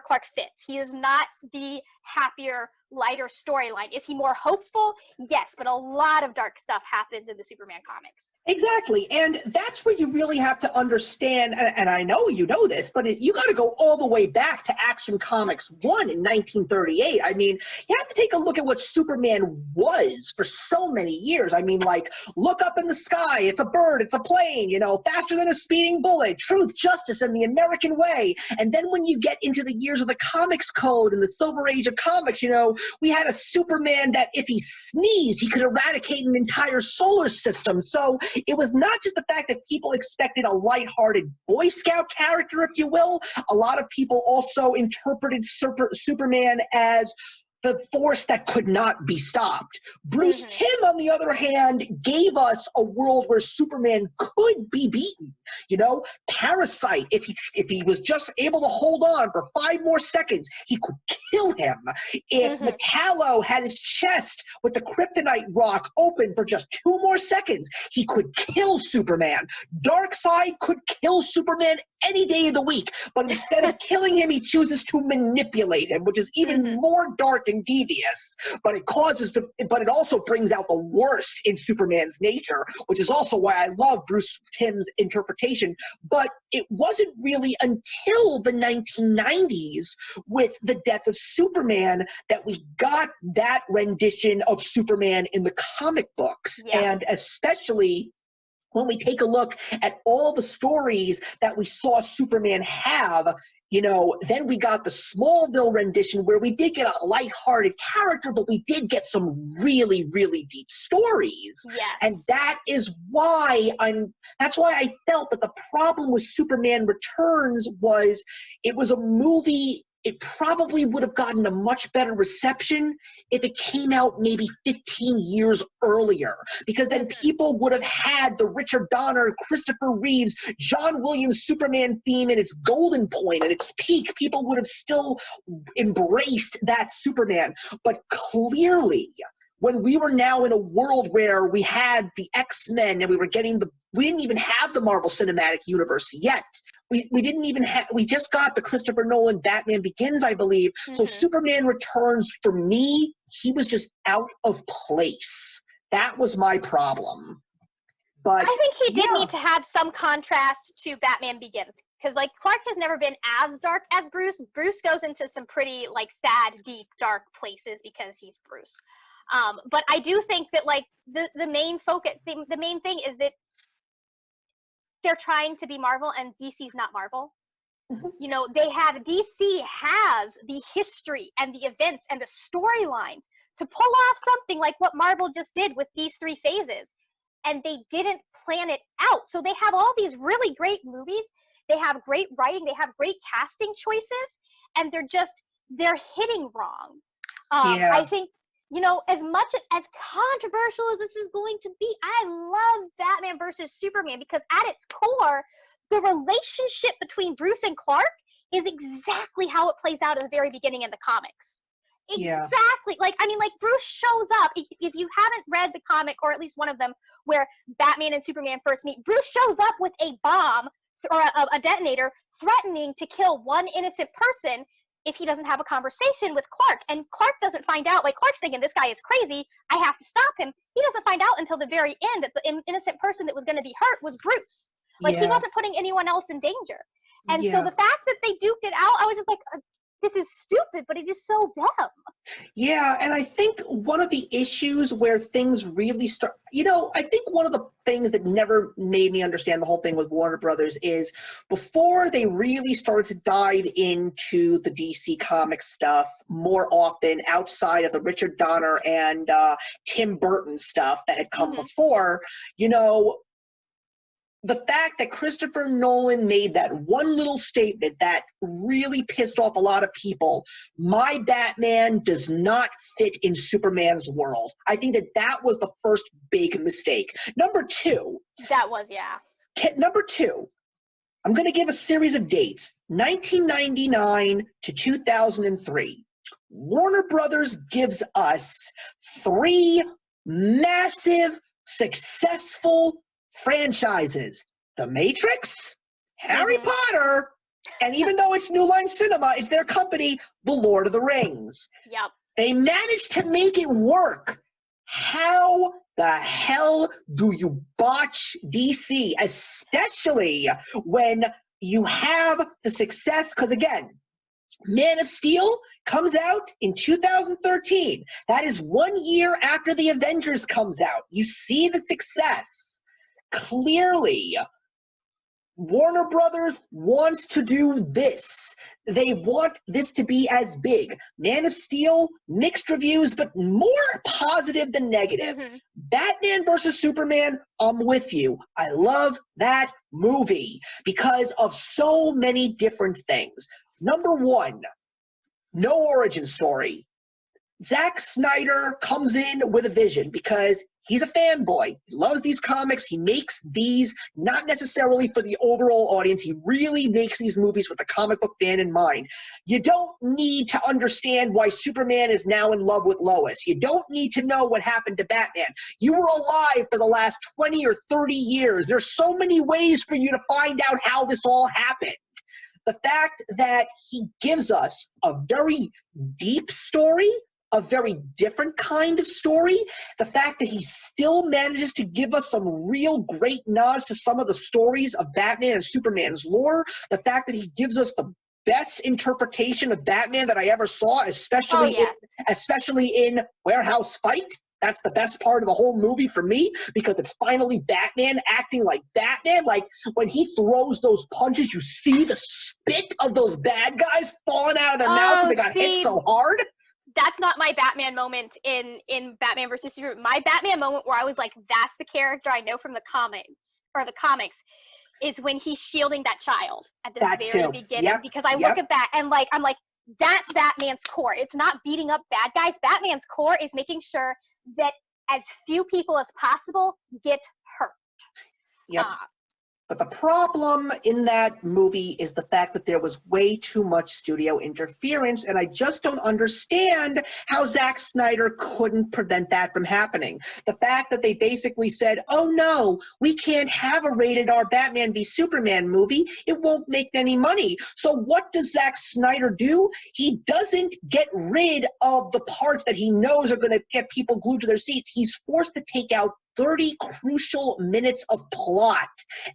Clark fits. He is not the happier, lighter storyline. Is he more hopeful? Yes, but a lot of dark stuff happens in the Superman comics. Exactly, and that's where you really have to understand, and I know you know this, but you got to go all the way back to Action Comics 1 in 1938. I mean, you have to take a look at what Superman was for so many years. I mean, like, look up in the sky, it's a bird, it's a plane, you know, faster than a speeding bullet, truth, justice, and the American way. And then when you get into the years of the Comics Code and the Silver Age of comics, you know, we had a Superman that if he sneezed, he could eradicate an entire solar system. So it was not just the fact that people expected a lighthearted Boy Scout character, if you will. A lot of people also interpreted Superman as the force that could not be stopped. Bruce Timm, on the other hand, gave us a world where Superman could be beaten. You know, Parasite, if he was just able to hold on for 5 more seconds, he could kill him. If Metallo had his chest with the kryptonite rock open for just 2 more seconds, he could kill Superman. Darkseid could kill Superman any day of the week, but instead of killing him, he chooses to manipulate him, which is even more dark and devious. But it also brings out the worst in Superman's nature, which is also why I love Bruce Timm's interpretation. But it wasn't really until the 1990s, with the death of Superman, that we got that rendition of Superman in the comic books, and especially when we take a look at all the stories that we saw Superman have, you know, then we got the Smallville rendition where we did get a lighthearted character, but we did get some really, really deep stories. Yes. And that's why I felt that the problem with Superman Returns was it was a movie. It probably would have gotten a much better reception if it came out maybe 15 years earlier, because then people would have had the Richard Donner, Christopher Reeves, John Williams Superman theme in its golden point, at its peak. People would have still embraced that Superman. But clearly, when we were now in a world where we had the X-Men and we didn't even have the Marvel Cinematic Universe yet. We just got the Christopher Nolan Batman Begins, I believe. So Superman Returns, for me, he was just out of place. That was my problem. But I think he did need to have some contrast to Batman Begins, because like Clark has never been as dark as Bruce. Bruce goes into some pretty like sad, deep, dark places because he's Bruce. But I do think that like the main thing is that they're trying to be Marvel and DC's not Marvel. You know, DC has the history and the events and the storylines to pull off something like what Marvel just did with these 3 phases. And they didn't plan it out. So they have all these really great movies. They have great writing. They have great casting choices. And they're hitting wrong. I think, you know, as much as controversial as this is going to be, I love Batman versus Superman because at its core, the relationship between Bruce and Clark is exactly how it plays out at the very beginning in the comics. Exactly. Like, I mean, like Bruce shows up. If you haven't read the comic, or at least one of them, where Batman and Superman first meet, Bruce shows up with a bomb or a detonator threatening to kill one innocent person if he doesn't have a conversation with Clark. And Clark doesn't find out, like Clark's thinking, this guy is crazy, I have to stop him. He doesn't find out until the very end that the innocent person that was going to be hurt was Bruce. Like, he wasn't putting anyone else in danger. And so the fact that they duked it out, I was just like, this is stupid, but it is so them. Yeah, and I think one of the issues where things really start, you know, I think one of the things that never made me understand the whole thing with Warner Brothers is before they really started to dive into the DC Comics stuff more often outside of the Richard Donner and Tim Burton stuff that had come before, you know, the fact that Christopher Nolan made that one little statement that really pissed off a lot of people, my Batman does not fit in Superman's world. I think that was the first big mistake. Number 2. That was, Number 2, I'm going to give a series of dates, 1999 to 2003. Warner Brothers gives us 3 massive, successful franchises: The Matrix, Harry Potter, And even though it's New Line Cinema, it's their company, The Lord of the Rings. Yep. They managed to make it work. How the hell do you botch DC, especially when you have the success? Because again, Man of Steel comes out in 2013. That is 1 year after the Avengers comes out. You see the success. Clearly, Warner Brothers wants to do this. They want this to be as big. Man of Steel, mixed reviews, but more positive than negative. Mm-hmm. Batman versus Superman, I'm with you. I love that movie because of so many different things. Number one, no origin story. Zack Snyder comes in with a vision because he's a fanboy. He loves these comics. He makes these not necessarily for the overall audience. He really makes these movies with the comic book fan in mind. You don't need to understand why Superman is now in love with Lois. You don't need to know what happened to Batman. You were alive for the last 20 or 30 years. There's so many ways for you to find out how this all happened. The fact that he gives us a very deep story, a very different kind of story, the fact that he still manages to give us some real great nods to some of the stories of Batman and Superman's lore, the fact that he gives us the best interpretation of Batman that I ever saw, especially in Warehouse Fight. That's the best part of the whole movie for me because it's finally Batman acting like Batman. Like when he throws those punches, you see the spit of those bad guys falling out of their mouths and they got hit so hard. That's not my Batman moment in Batman versus Superman. My Batman moment where I was like, that's the character I know from the comics is when he's shielding that child at the very beginning. Yep. Because I look at that and I'm like, that's Batman's core. It's not beating up bad guys. Batman's core is making sure that as few people as possible get hurt. Yep. But the problem in that movie is the fact that there was way too much studio interference, and I just don't understand how Zack Snyder couldn't prevent that from happening. The fact that they basically said, oh no, we can't have a rated R Batman v Superman movie, it won't make any money. So what does Zack Snyder do? He doesn't get rid of the parts that he knows are going to get people glued to their seats. He's forced to take out 30 crucial minutes of plot,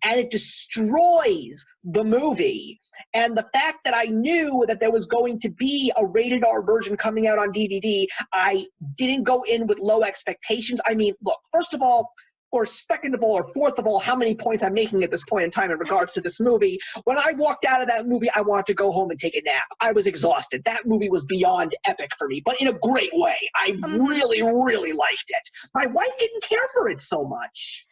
and it destroys the movie. And the fact that I knew that there was going to be a rated R version coming out on DVD, I didn't go in with low expectations. I mean, look, first of all, or second of all, or fourth of all, how many points I'm making at this point in time in regards to this movie. When I walked out of that movie, I wanted to go home and take a nap. I was exhausted. That movie was beyond epic for me, but in a great way. I really, really liked it. My wife didn't care for it so much.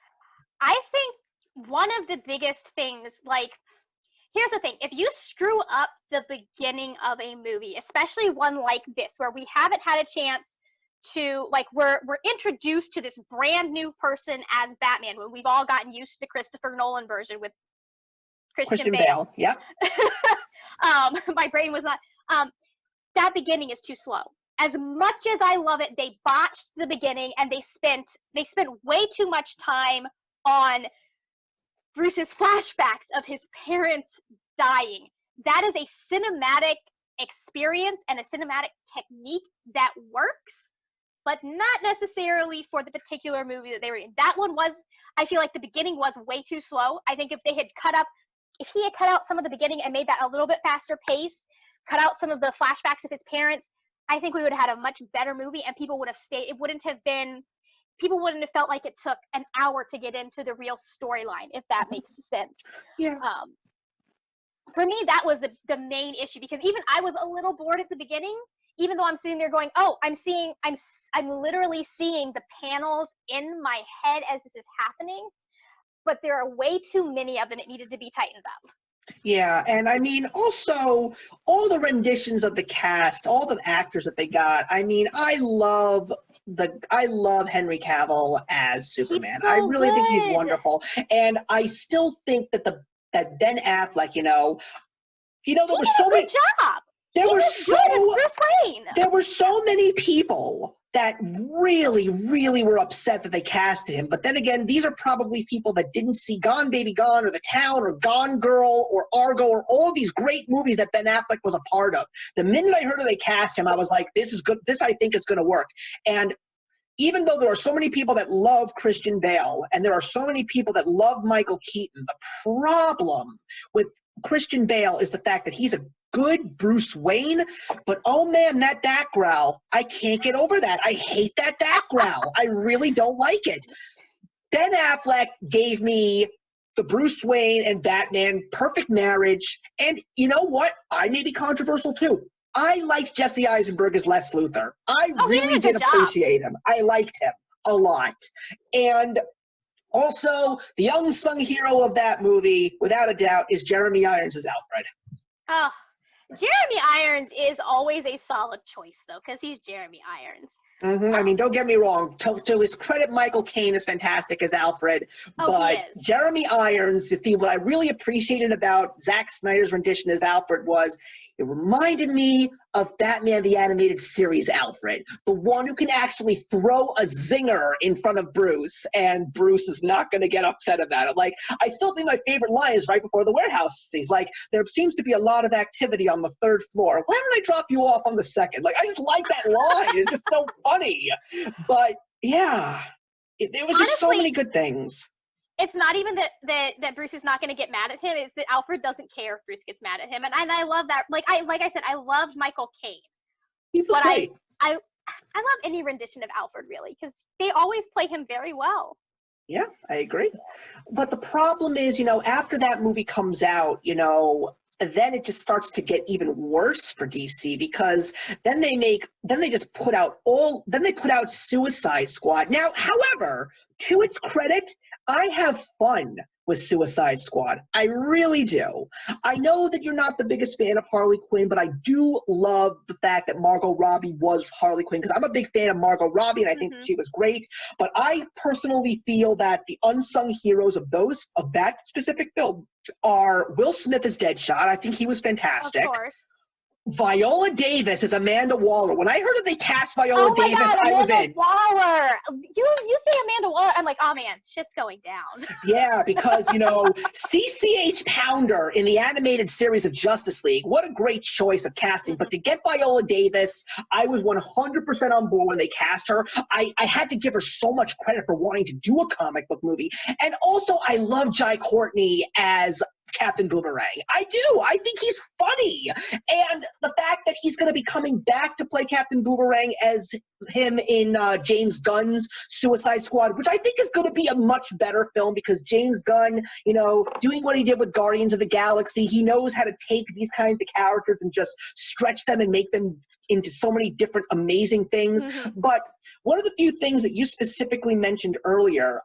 I think one of the biggest things, here's the thing. If you screw up the beginning of a movie, especially one like this, where we haven't had a chance to we're introduced to this brand new person as Batman when we've all gotten used to the Christopher Nolan version with Christian Bale. Yeah. My brain was not that beginning is too slow. As much as I love it, they botched the beginning and they spent way too much time on Bruce's flashbacks of his parents dying. That is a cinematic experience and a cinematic technique that works, but not necessarily for the particular movie that they were in. That one was, I feel like the beginning was way too slow. I think if he had cut out some of the beginning and made that a little bit faster pace, cut out some of the flashbacks of his parents, I think we would have had a much better movie and people would have stayed. People wouldn't have felt like it took an hour to get into the real storyline, if that makes sense. Yeah. For me, that was the main issue because even I was a little bored at the beginning, even though I'm sitting there going, oh, I'm literally seeing the panels in my head as this is happening, but there are way too many of them. It needed to be tightened up. Yeah, and I mean, also, all the renditions of the cast, all the actors that they got, I mean, I love Henry Cavill as Superman. So I really think he's good. wonderful. And I still think that that Ben Affleck, there were so many job. There were so Bruce Wayne. There were so many people that really, really were upset that they casted him. But then again, these are probably people that didn't see Gone Baby Gone or The Town or Gone Girl or Argo or all these great movies that Ben Affleck was a part of. The minute I heard that they cast him, I was like, this is good. This, I think, is going to work. And even though there are so many people that love Christian Bale and there are so many people that love Michael Keaton, the problem with Christian Bale is the fact that he's a good Bruce Wayne, but oh man, that Dak growl, I can't get over that. I hate that Dak growl. I really don't like it. Ben Affleck gave me the Bruce Wayne and Batman perfect marriage, and you know what? I may be controversial too. I liked Jesse Eisenberg as Lex Luthor. I really did appreciate him. I liked him a lot. And also, the unsung hero of that movie, without a doubt, is Jeremy Irons as Alfred. Oh, Jeremy Irons is always a solid choice, though, because he's Jeremy Irons. Mm-hmm. I mean, don't get me wrong. To his credit, Michael Caine is fantastic as Alfred, but Jeremy Irons, what I really appreciated about Zack Snyder's rendition as Alfred was it reminded me of Batman the Animated Series Alfred, the one who can actually throw a zinger in front of Bruce, and Bruce is not going to get upset about it. Like, I still think my favorite line is right before the warehouse. He's like, there seems to be a lot of activity on the 3rd floor. Why don't I drop you off on the 2nd? Like, I just like that line. It's just so funny. But, yeah, there was just so many good things. It's not even that Bruce is not going to get mad at him. It's that Alfred doesn't care if Bruce gets mad at him, and I love that. Like I said, I loved Michael Caine. He was great. I love any rendition of Alfred really because they always play him very well. Yeah, I agree. But the problem is, after that movie comes out, then it just starts to get even worse for DC because then they put out Suicide Squad. Now, however, to its credit, I have fun with Suicide Squad. I really do. I know that you're not the biggest fan of Harley Quinn, but I do love the fact that Margot Robbie was Harley Quinn because I'm a big fan of Margot Robbie and I think that she was great. But I personally feel that the unsung heroes of that specific film are Will Smith as Deadshot. I think he was fantastic. Of course. Viola Davis as Amanda Waller. When I heard that they cast Viola Davis, I was in. Amanda Waller. You say Amanda Waller, I'm like, oh man, shit's going down. Yeah, because CCH Pounder in the animated series of Justice League. What a great choice of casting. But to get Viola Davis, I was 100% on board when they cast her. I had to give her so much credit for wanting to do a comic book movie. And also, I love Jai Courtney as Captain Boomerang. I do. I think he's funny. And the fact that he's going to be coming back to play Captain Boomerang as him in James Gunn's Suicide Squad, which I think is going to be a much better film because James Gunn, doing what he did with Guardians of the Galaxy, he knows how to take these kinds of characters and just stretch them and make them into so many different amazing things. But one of the few things that you specifically mentioned earlier,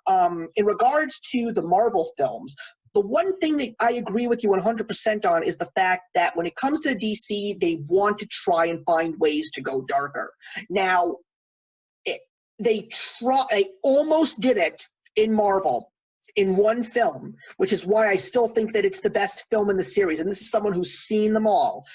in regards to the Marvel films, the one thing that I agree with you 100% on is the fact that when it comes to DC, they want to try and find ways to go darker. Now, they almost did it in Marvel in one film, which is why I still think that it's the best film in the series. And this is someone who's seen them all.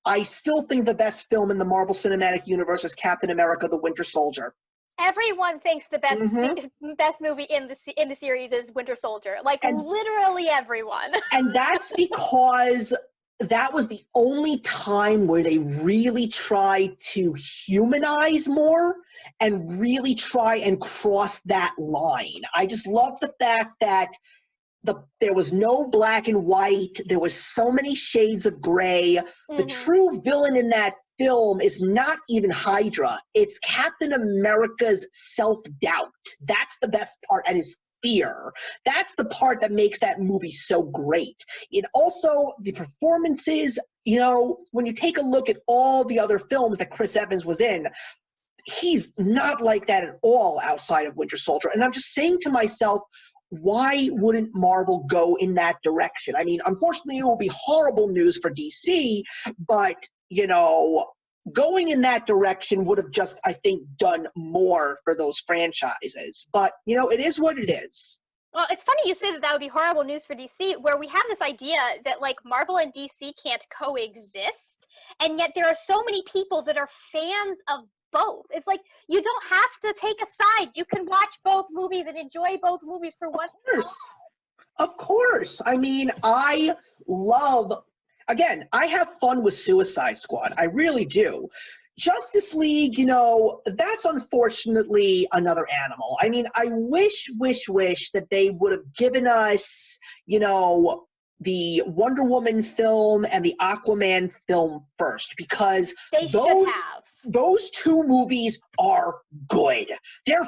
I still think the best film in the Marvel Cinematic Universe is Captain America: The Winter Soldier. Everyone thinks the best movie in the series is Winter Soldier. Like, literally everyone. And that's because that was the only time where they really tried to humanize more and really try and cross that line. I just love the fact that there was no black and white. There was so many shades of gray. The true villain in that film is not even Hydra. It's Captain America's self-doubt. That's the best part, and his fear. That's the part that makes that movie so great. It also, the performances, when you take a look at all the other films that Chris Evans was in, he's not like that at all outside of Winter Soldier. And I'm just saying to myself, why wouldn't Marvel go in that direction? I mean, unfortunately, it will be horrible news for DC, but, going in that direction would have just, I think, done more for those franchises. But, it is what it is. Well, it's funny you say that would be horrible news for DC, where we have this idea that, like, Marvel and DC can't coexist, and yet there are so many people that are fans of both. It's like, you don't have to take a side. You can watch both movies and enjoy both movies for what they are. Of course. I mean, I love, again, I have fun with Suicide Squad. I really do. Justice League, that's unfortunately another animal. I mean, I wish that they would have given us, the Wonder Woman film and the Aquaman film first, because They should have. those two movies are good. They're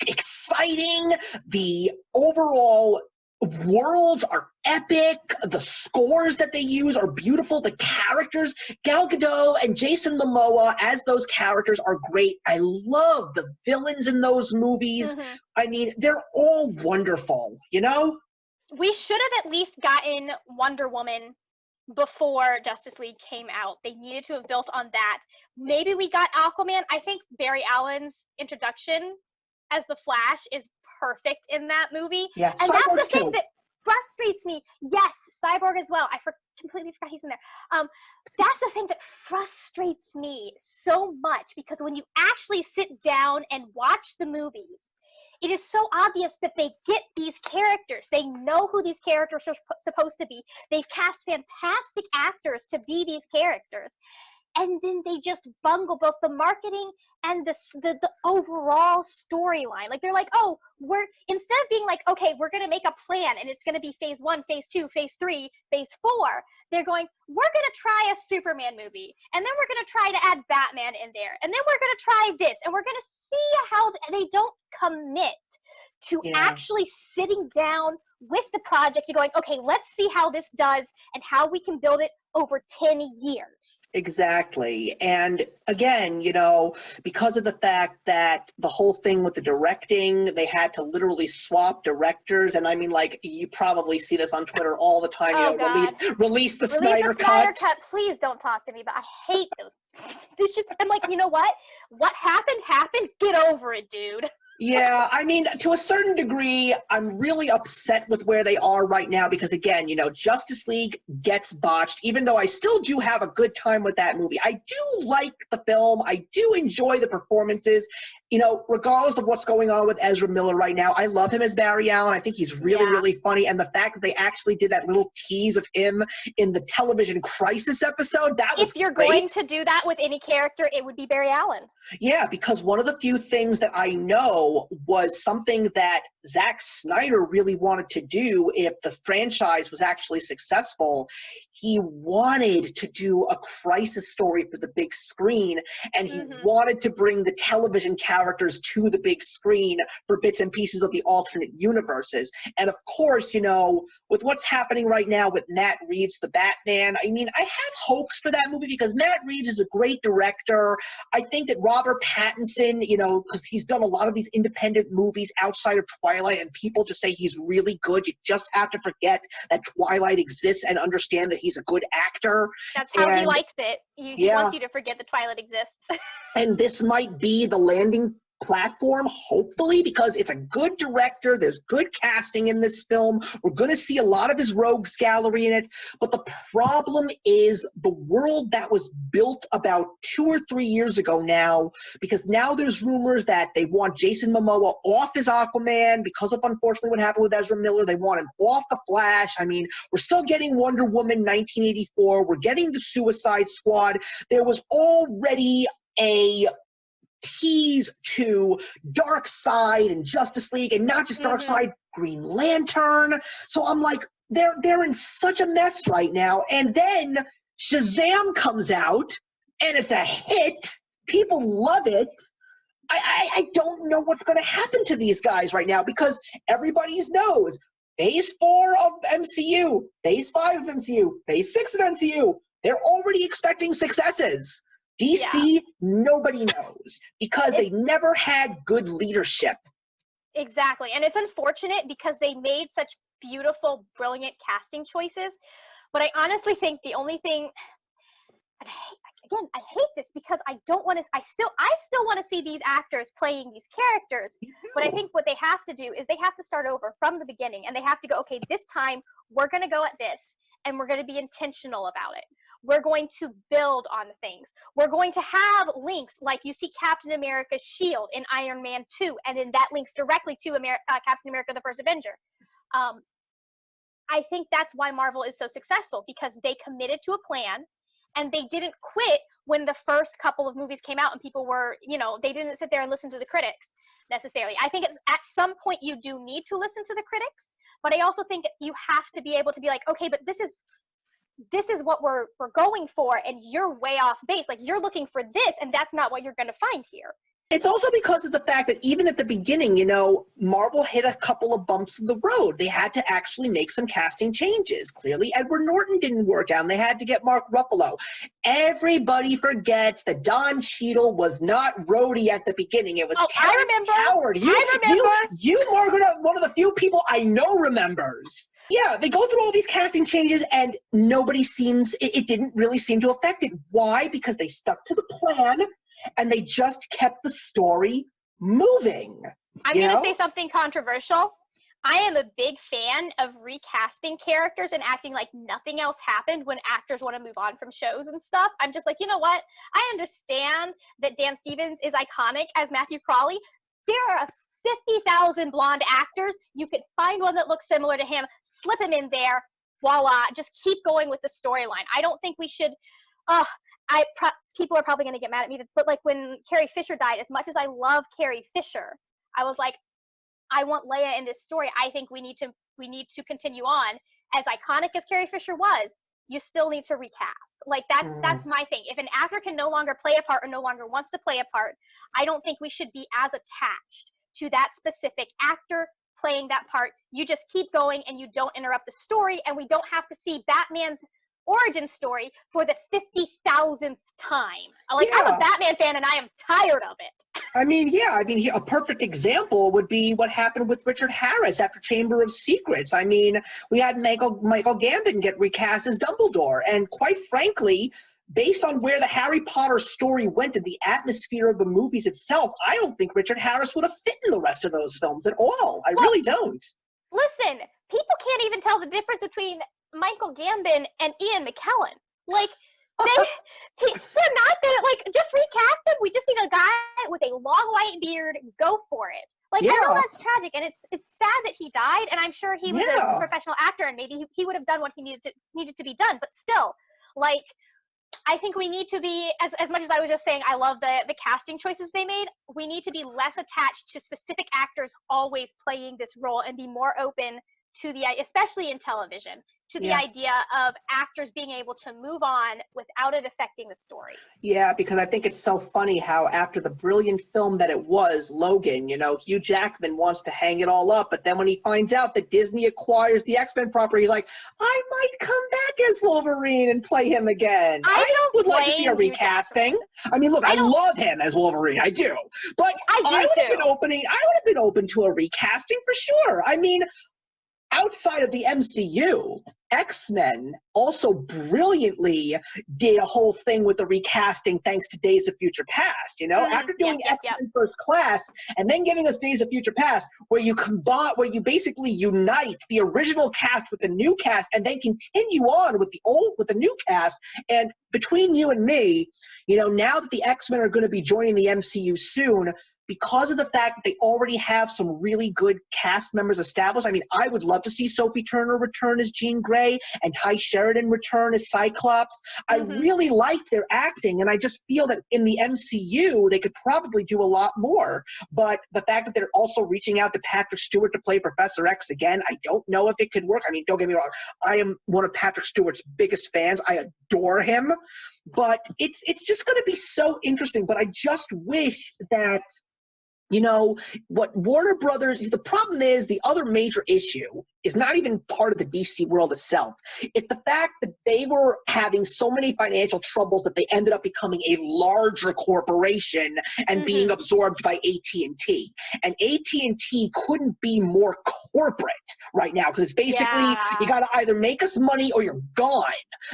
exciting. The overall worlds are epic. The scores that they use are beautiful. The characters, Gal Gadot and Jason Momoa as those characters are great. I love the villains in those movies. Mm-hmm. I mean, they're all wonderful, We should have at least gotten Wonder Woman before Justice League came out. They needed to have built on that. Maybe we got Aquaman. I think Barry Allen's introduction as the Flash is perfect in that movie. Yeah, and that's Cyborg's the thing too. that frustrates me. Yes, Cyborg as well. I completely forgot he's in there. That's the thing that frustrates me so much, because when you actually sit down and watch the movies, it is so obvious that they get these characters. They know who these characters are supposed to be. They've cast fantastic actors to be these characters. And then they just bungle both the marketing and the overall storyline. Like, they're like, oh, instead of being like, okay, we're going to make a plan and it's going to be phase 1, phase 2, phase 3, phase 4, they're going, we're going to try a Superman movie. And then we're going to try to add Batman in there. And then we're going to try this. And we're going to see how they don't commit to actually sitting down with the project and going, okay, let's see how this does and how we can build it over 10 years. Exactly. And again, because of the fact that the whole thing with the directing, they had to literally swap directors. And I mean, like, you probably see this on Twitter all the time, release the Snyder cut. Please don't talk to me, but I hate those. It's just, I'm like, you know what? What happened, get over it, dude. Yeah, I mean, to a certain degree, I'm really upset with where they are right now because, again, Justice League gets botched, even though I still do have a good time with that movie. I do like the film. I do enjoy the performances. Regardless of what's going on with Ezra Miller right now, I love him as Barry Allen. I think he's really, really funny. And the fact that they actually did that little tease of him in the television Crisis episode, that was If you're great. going to do that with any character, it would be Barry Allen. Yeah, because one of the few things that I know was something that Zack Snyder really wanted to do if the franchise was actually successful. He wanted to do a Crisis story for the big screen, and he wanted to bring the television characters to the big screen for bits and pieces of the alternate universes. And of course, with what's happening right now with Matt Reeves, the Batman, I mean, I have hopes for that movie because Matt Reeves is a great director. I think that Robert Pattinson, because he's done a lot of these independent movies outside of Twilight, and people just say he's really good. You just have to forget that Twilight exists and understand that he's a good actor. That's how he likes it. He wants you to forget that Twilight exists. And this might be the landing platform, hopefully, because it's a good director. There's good casting in this film. We're going to see a lot of his rogues gallery in it. But the problem is the world that was built about 2 or 3 years ago now, because now there's rumors that they want Jason Momoa off as Aquaman because of, unfortunately, what happened with Ezra Miller. They want him off the Flash. I mean, we're still getting Wonder Woman 1984. We're getting the Suicide Squad. There was already a tease to Darkseid and Justice League, and not just Darkseid, Green Lantern. So I'm like, they're in such a mess right now. And then Shazam comes out, and it's a hit. People love it. I don't know what's going to happen to these guys right now because everybody knows Phase 4 of MCU, Phase 5 of MCU, Phase 6 of MCU. They're already expecting successes. DC, nobody knows because they never had good leadership. Exactly. And it's unfortunate because they made such beautiful, brilliant casting choices. But I honestly think the only thing, and I hate this because I still want to see these actors playing these characters. But I think what they have to do is they have to start over from the beginning, and they have to go, okay, this time we're going to go at this and we're going to be intentional about it. We're going to build on things. We're going to have links, like you see Captain America's shield in Iron Man 2, and then that links directly to Captain America: The First Avenger. I think that's why Marvel is so successful, because they committed to a plan, and they didn't quit when the first couple of movies came out and people were, they didn't sit there and listen to the critics necessarily. I think at some point you do need to listen to the critics, but I also think you have to be able to be like, okay, but this is what we're going for, and you're way off base. Like, you're looking for this, and that's not what you're going to find here. It's also because of the fact that even at the beginning, Marvel hit a couple of bumps in the road. They had to actually make some casting changes. Clearly, Edward Norton didn't work out, and they had to get Mark Ruffalo. Everybody forgets that Don Cheadle was not Rhodey at the beginning. It was I remember. Howard. I remember. You, Margaret, are one of the few people I know remembers. Yeah, they go through all these casting changes, and it didn't really seem to affect it. Why? Because they stuck to the plan, and they just kept the story moving. I'm going to say something controversial. I am a big fan of recasting characters and acting like nothing else happened when actors want to move on from shows and stuff. I'm just like, you know what? I understand that Dan Stevens is iconic as Matthew Crawley. There are 50,000 blonde actors. You could find one that looks similar to him, slip him in there, voila, just keep going with the storyline. I don't think we should, people are probably going to get mad at me, but like when Carrie Fisher died, as much as I love Carrie Fisher, I was like, I want Leia in this story. I think we need to continue on. As iconic as Carrie Fisher was, you still need to recast. Like, that's my thing. If an actor can no longer play a part or no longer wants to play a part, I don't think we should be as attached to that specific actor playing that part. You just keep going and you don't interrupt the story, and we don't have to see Batman's origin story for the 50,000th time. Like, yeah. I'm a Batman fan and I am tired of it. A perfect example would be what happened with Richard Harris after Chamber of Secrets. We had Michael Gambon get recast as Dumbledore, and quite frankly, based on where the Harry Potter story went and the atmosphere of the movies itself, I don't think Richard Harris would have fit in the rest of those films at all. I really don't. Listen, people can't even tell the difference between Michael Gambon and Ian McKellen. Like, they're not gonna, just recast him. We just need a guy with a long white beard. Go for it. I know that's tragic, and it's sad that he died, and I'm sure he was a professional actor, and maybe he would have done what he needed to be done, but still, I think we need to be, as much as I was just saying I love the casting choices they made, we need to be less attached to specific actors always playing this role and be more open to especially in television, to the idea of actors being able to move on without it affecting the story. Yeah, because I think it's so funny how after the brilliant film that it was, Logan, Hugh Jackman wants to hang it all up, but then when he finds out that Disney acquires the X-Men property, he's like, I might come back as Wolverine and play him again. I would like to see a recasting. I love him as Wolverine, I do. But I would have been open to a recasting for sure. Outside of the MCU, X-Men also brilliantly did a whole thing with the recasting thanks to Days of Future Past, After doing X-Men First Class and then giving us Days of Future Past, where you basically unite the original cast with the new cast and then continue on with the new cast. And between you and me, now that the X-Men are going to be joining the MCU soon, because of the fact that they already have some really good cast members established, I would love to see Sophie Turner return as Jean Grey and Ty Sheridan return as Cyclops. I really like their acting, and I just feel that in the MCU, they could probably do a lot more. But the fact that they're also reaching out to Patrick Stewart to play Professor X again, I don't know if it could work. Don't get me wrong. I am one of Patrick Stewart's biggest fans. I adore him. But it's just going to be so interesting. But I just wish that what Warner Brothers, the problem is the other major issue is not even part of the DC world itself. It's the fact that they were having so many financial troubles that they ended up becoming a larger corporation and being absorbed by AT&T. And AT&T couldn't be more corporate right now because it's basically you got to either make us money or you're gone.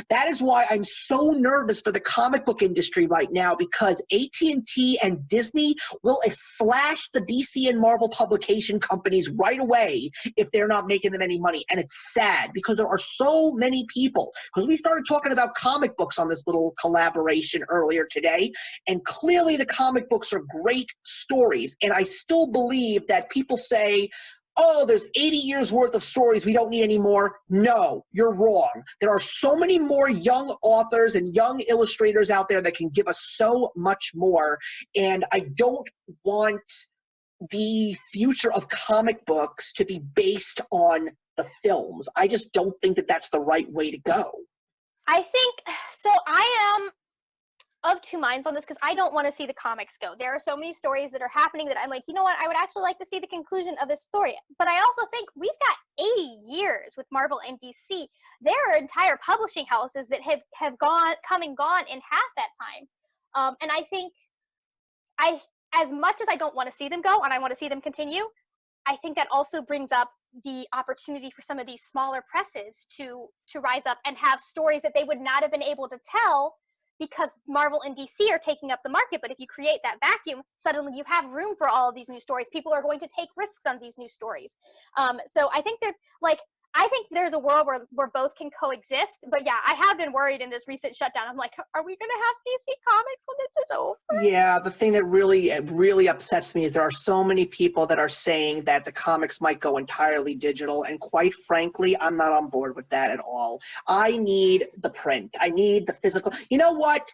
That is why I'm so nervous for the comic book industry right now, because AT&T and Disney will flat trash the DC and Marvel publication companies right away if they're not making them any money. And it's sad because there are so many people, because we started talking about comic books on this little collaboration earlier today, and clearly the comic books are great stories. And I still believe that people say, oh, there's 80 years worth of stories, we don't need any more. No, you're wrong. There are so many more young authors and young illustrators out there that can give us so much more. And I don't want the future of comic books to be based on the films. I just don't think that that's the right way to go. I think, so I am of two minds on this because I don't want to see the comics go. There are so many stories that are happening that I'm like, you know what, I would actually like to see the conclusion of this story. But I also think we've got 80 years with Marvel and DC. There are entire publishing houses that have come and gone in half that time. And I think as much as I don't want to see them go and I want to see them continue, I think that also brings up the opportunity for some of these smaller presses to rise up and have stories that they would not have been able to tell because Marvel and DC are taking up the market. But if you create that vacuum, suddenly you have room for all of these new stories. People are going to take risks on these new stories. So I think that, like, I think there's a world where both can coexist. But yeah, I have been worried in this recent shutdown. I'm like, are we going to have DC Comics when this is over? Yeah, the thing that really upsets me is there are so many people that are saying that the comics might go entirely digital. And quite frankly, I'm not on board with that at all. I need the print. I need the physical. You know what?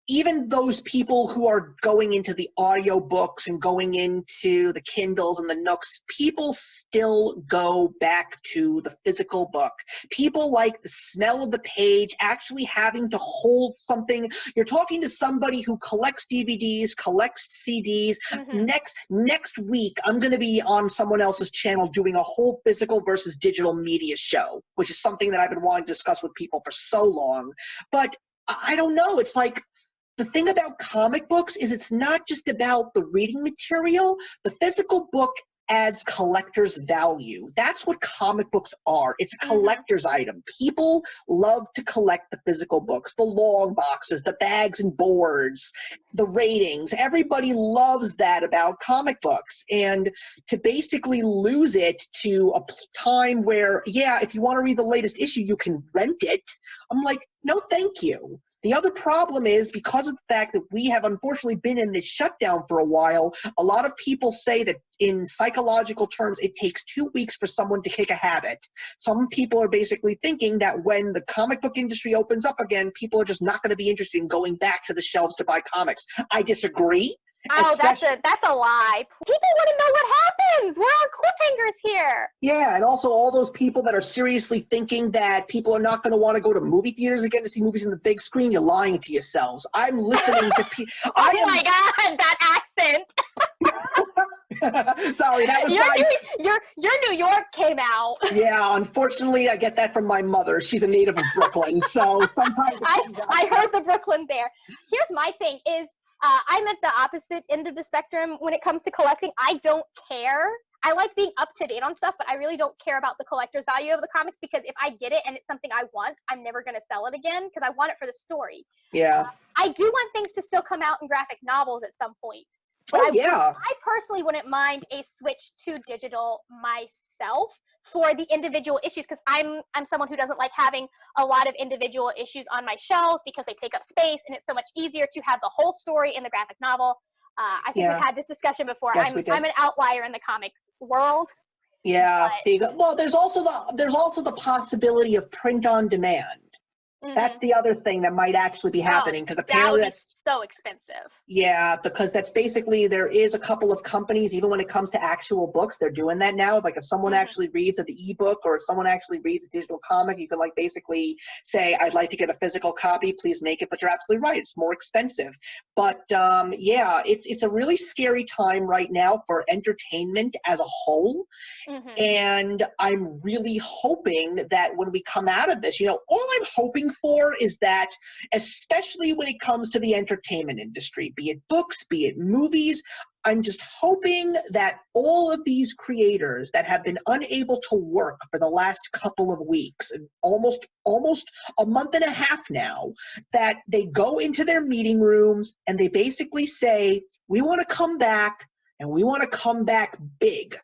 Even those people who are going into the audiobooks and going into the Kindles and the Nooks, people still go back to the physical book. People like the smell of the page, actually having to hold something. You're talking to somebody who collects DVDs, collects CDs. Mm-hmm. Next week, I'm going to be on someone else's channel doing a whole physical versus digital media show, which is something that I've been wanting to discuss with people for so long. But I don't know. It's like, the thing about comic books is it's not just about the reading material. The physical book adds collector's value. That's what comic books are. It's a collector's item. People love to collect the physical books, the long boxes, the bags and boards, the ratings. Everybody loves that about comic books. And to basically lose it to a time where, yeah, if you want to read the latest issue, you can rent it. I'm like, no, thank you. The other problem is, because of the fact that we have unfortunately been in this shutdown for a while, a lot of people say that in psychological terms, it takes 2 weeks for someone to kick a habit. Some people are basically thinking that when the comic book industry opens up again, people are just not going to be interested in going back to the shelves to buy comics. I disagree. Oh, that's a lie. People want to know what happens. We're on cliffhangers here. Yeah, and also all those people that are seriously thinking that people are not going to want to go to movie theaters again to see movies on the big screen, you're lying to yourselves. I'm listening to people. Oh my God, that accent. Sorry, that was your New York came out. Yeah, unfortunately, I get that from my mother. She's a native of Brooklyn, so sometimes I heard the Brooklyn there. Here's my thing is, I'm at the opposite end of the spectrum when it comes to collecting. I don't care. I like being up to date on stuff, but I really don't care about the collector's value of the comics, because if I get it and it's something I want, I'm never going to sell it again because I want it for the story. Yeah. I do want things to still come out in graphic novels at some point. But I personally wouldn't mind a switch to digital myself for the individual issues, because I'm someone who doesn't like having a lot of individual issues on my shelves because they take up space, and it's so much easier to have the whole story in the graphic novel. I think we've had this discussion before. Yes, I'm an outlier in the comics world. Yeah. Well, there's also the possibility of print on demand. That's the other thing that might actually be happening, because apparently that's so expensive. Yeah, because that's basically, there is a couple of companies, even when it comes to actual books, they're doing that now. Like if someone actually reads an ebook, or if someone actually reads a digital comic, you can like basically say, I'd like to get a physical copy, please make it. But you're absolutely right, it's more expensive. But yeah, it's a really scary time right now for entertainment as a whole. And I'm really hoping that when we come out of this, all I'm hoping for is that, especially when it comes to the entertainment industry, be it books, be it movies, I'm just hoping that all of these creators that have been unable to work for the last couple of weeks, almost a month and a half now, that they go into their meeting rooms and they basically say, we want to come back and we want to come back big,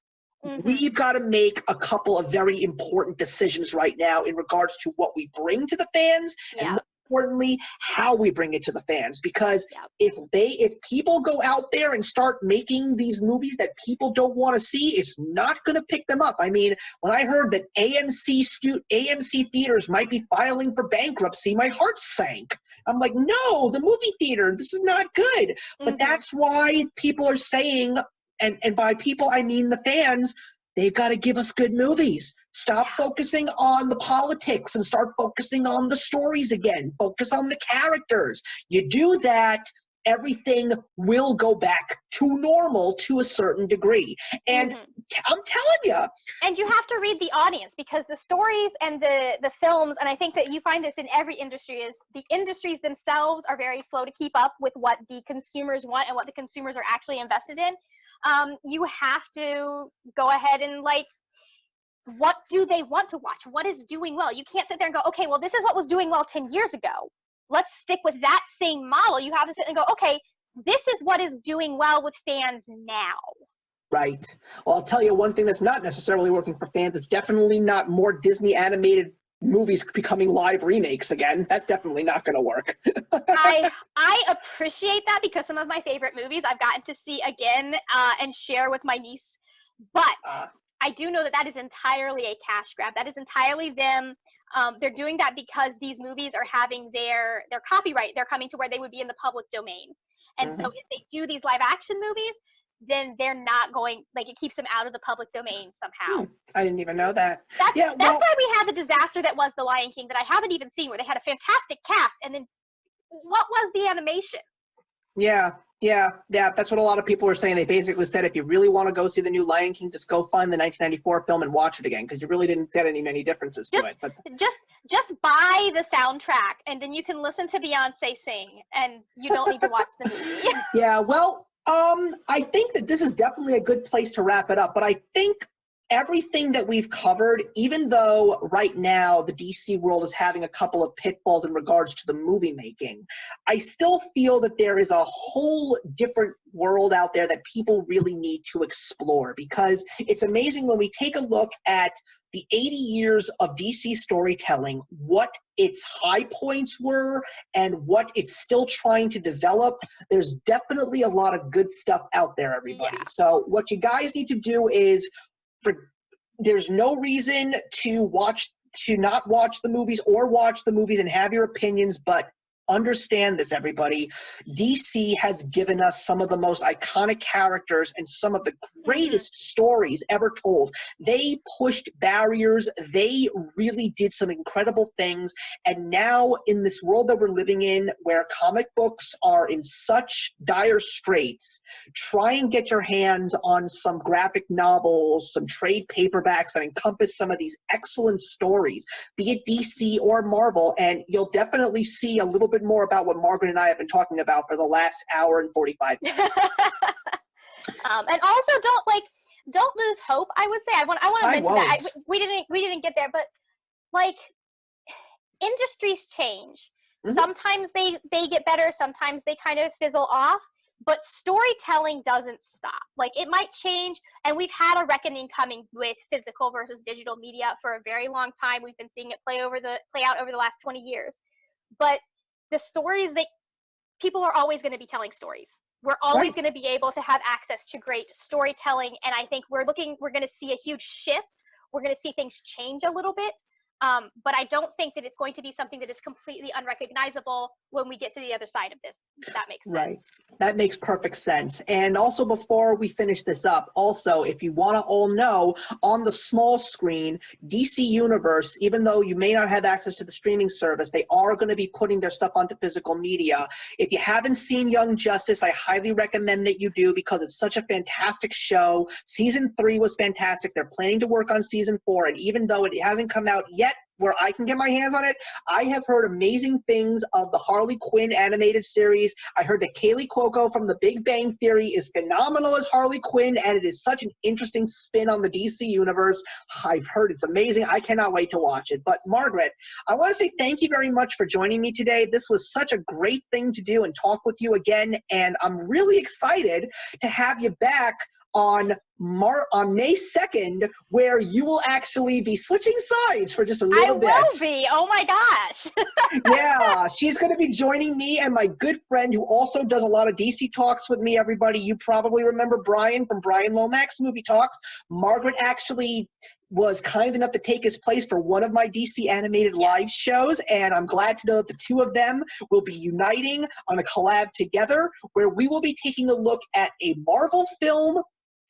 we've got to make a couple of very important decisions right now in regards to what we bring to the fans, and more importantly, how we bring it to the fans. Because if people go out there and start making these movies that people don't want to see, it's not going to pick them up. I mean, when I heard that AMC theaters might be filing for bankruptcy, my heart sank. I'm like, no, the movie theater, this is not good. But that's why people are saying, and by people, I mean the fans, they've got to give us good movies. Stop focusing on the politics and start focusing on the stories again. Focus on the characters. You do that, everything will go back to normal to a certain degree. And I'm telling you. And you have to read the audience, because the stories and the films, and I think that you find this in every industry, is the industries themselves are very slow to keep up with what the consumers want and what the consumers are actually invested in. You have to go ahead and, like, what do they want to watch? What is doing well? You can't sit there and go, okay, well, this is what was doing well 10 years ago. Let's stick with that same model. You have to sit and go, okay, this is what is doing well with fans now. Right. Well, I'll tell you one thing that's not necessarily working for fans. It's definitely not more Disney animated movies becoming live remakes again. That's definitely not going to work. I appreciate that, because some of my favorite movies I've gotten to see again and share with my niece. But I do know that that is entirely a cash grab. That is entirely them. They're doing that because these movies are having their copyright. They're coming to where they would be in the public domain. And so if they do these live action movies, then they're not going, like, it keeps them out of the public domain somehow. I didn't even know that. That's why we had the disaster that was The Lion King, that I haven't even seen, where they had a fantastic cast, and then what was the animation? Yeah, that's what a lot of people are saying. They basically said, if you really want to go see the new Lion King, just go find the 1994 film and watch it again, because you really didn't get many differences to it. But just buy the soundtrack, and then you can listen to Beyonce sing, and you don't need to watch the movie. Yeah, well, I think that this is definitely a good place to wrap it up, but I think everything that we've covered, even though right now the DC world is having a couple of pitfalls in regards to the movie making, I still feel that there is a whole different world out there that people really need to explore, because it's amazing when we take a look at the 80 years of DC storytelling, what its high points were and what it's still trying to develop. There's definitely a lot of good stuff out there, everybody. Yeah. So what you guys need to do is, there's no reason to not watch the movies, or watch the movies and have your opinions, but understand this, everybody. DC has given us some of the most iconic characters and some of the greatest stories ever told. They pushed barriers. They really did some incredible things. And now, in this world that we're living in, where comic books are in such dire straits, try and get your hands on some graphic novels, some trade paperbacks that encompass some of these excellent stories, be it DC or Marvel, and you'll definitely see a little bit more about what Margaret and I have been talking about for the last hour and 45 minutes. And also, don't lose hope. I would say I want to mention that we didn't get there, but, like, industries change. Sometimes they get better, sometimes they kind of fizzle off, but storytelling doesn't stop. Like, it might change, and we've had a reckoning coming with physical versus digital media for a very long time. We've been seeing it play out over the last 20 years. But the stories that people are always going to be telling stories. We're always going to be able to have access to great storytelling. And I think we're going to see a huge shift. We're going to see things change a little bit. But I don't think that it's going to be something that is completely unrecognizable when we get to the other side of this, if that makes sense. Right. That makes perfect sense. And also, before we finish this up, also, if you want to all know, on the small screen, DC Universe, even though you may not have access to the streaming service, they are going to be putting their stuff onto physical media. If you haven't seen Young Justice, I highly recommend that you do, because it's such a fantastic show. Season 3 was fantastic. They're planning to work on Season 4, and even though it hasn't come out yet, get where I can get my hands on it. I have heard amazing things of the Harley Quinn animated series. I heard that Kaylee Cuoco from The Big Bang Theory is phenomenal as Harley Quinn, and it is such an interesting spin on the DC universe. I've heard it's amazing. I cannot wait to watch it. But Margaret, I want to say thank you very much for joining me today. This was such a great thing to do and talk with you again, and I'm really excited to have you back on May 2nd, where you will actually be switching sides for just a little bit. I will be. Oh my gosh. Yeah, she's going to be joining me and my good friend who also does a lot of DC talks with me, everybody. You probably remember Brian from Brian Lomax Movie Talks. Margaret actually was kind enough to take his place for one of my DC animated live shows, and I'm glad to know that the two of them will be uniting on a collab together where we will be taking a look at a Marvel film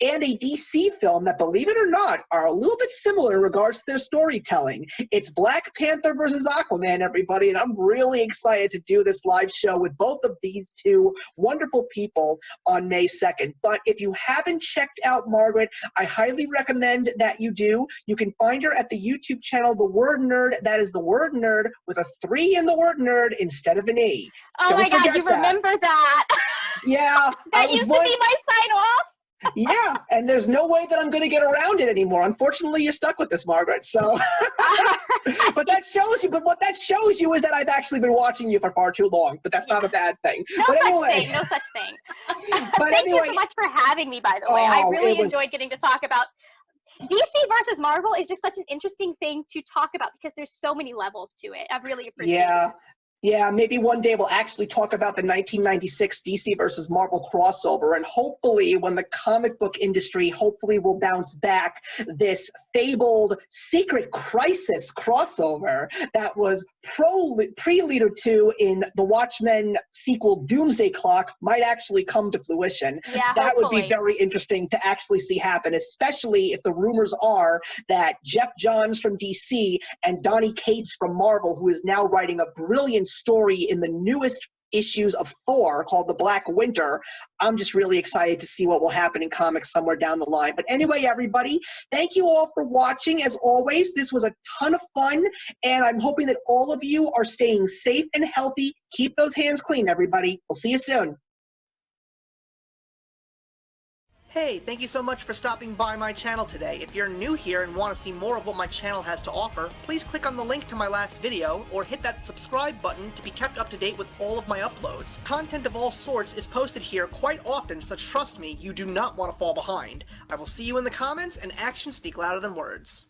and a DC film that, believe it or not, are a little bit similar in regards to their storytelling. It's Black Panther versus Aquaman, everybody, and I'm really excited to do this live show with both of these two wonderful people on May 2nd. But if you haven't checked out Margaret, I highly recommend that you do. You can find her at the YouTube channel, The Word Nerd. That is The Word Nerd with a 3 in the word nerd instead of an E. Oh my God, you remember that. Yeah. That used to be my sign-off. Yeah, and there's no way that I'm going to get around it anymore. Unfortunately, you're stuck with this, Margaret. So, but that shows you. But what that shows you is that I've actually been watching you for far too long. But that's not a bad thing. No such thing. Thank you so much for having me. By the way, I really enjoyed getting to talk about. DC versus Marvel is just such an interesting thing to talk about because there's so many levels to it. I really appreciate it. Yeah, maybe one day we'll actually talk about the 1996 DC versus Marvel crossover, and hopefully when the comic book industry hopefully will bounce back, this fabled Secret Crisis crossover that was pre-alluded to in the Watchmen sequel Doomsday Clock might actually come to fruition. Yeah, that would be very interesting to actually see happen, especially if the rumors are that Jeff Johns from DC and Donny Cates from Marvel, who is now writing a brilliant story in the newest issues of Thor called The Black Winter. I'm just really excited to see what will happen in comics somewhere down the line. But anyway, everybody, thank you all for watching. As always, this was a ton of fun, and I'm hoping that all of you are staying safe and healthy. Keep those hands clean, everybody. We'll see you soon. Hey, thank you so much for stopping by my channel today. If you're new here and want to see more of what my channel has to offer, please click on the link to my last video or hit that subscribe button to be kept up to date with all of my uploads. Content of all sorts is posted here quite often, so trust me, you do not want to fall behind. I will see you in the comments, and actions speak louder than words.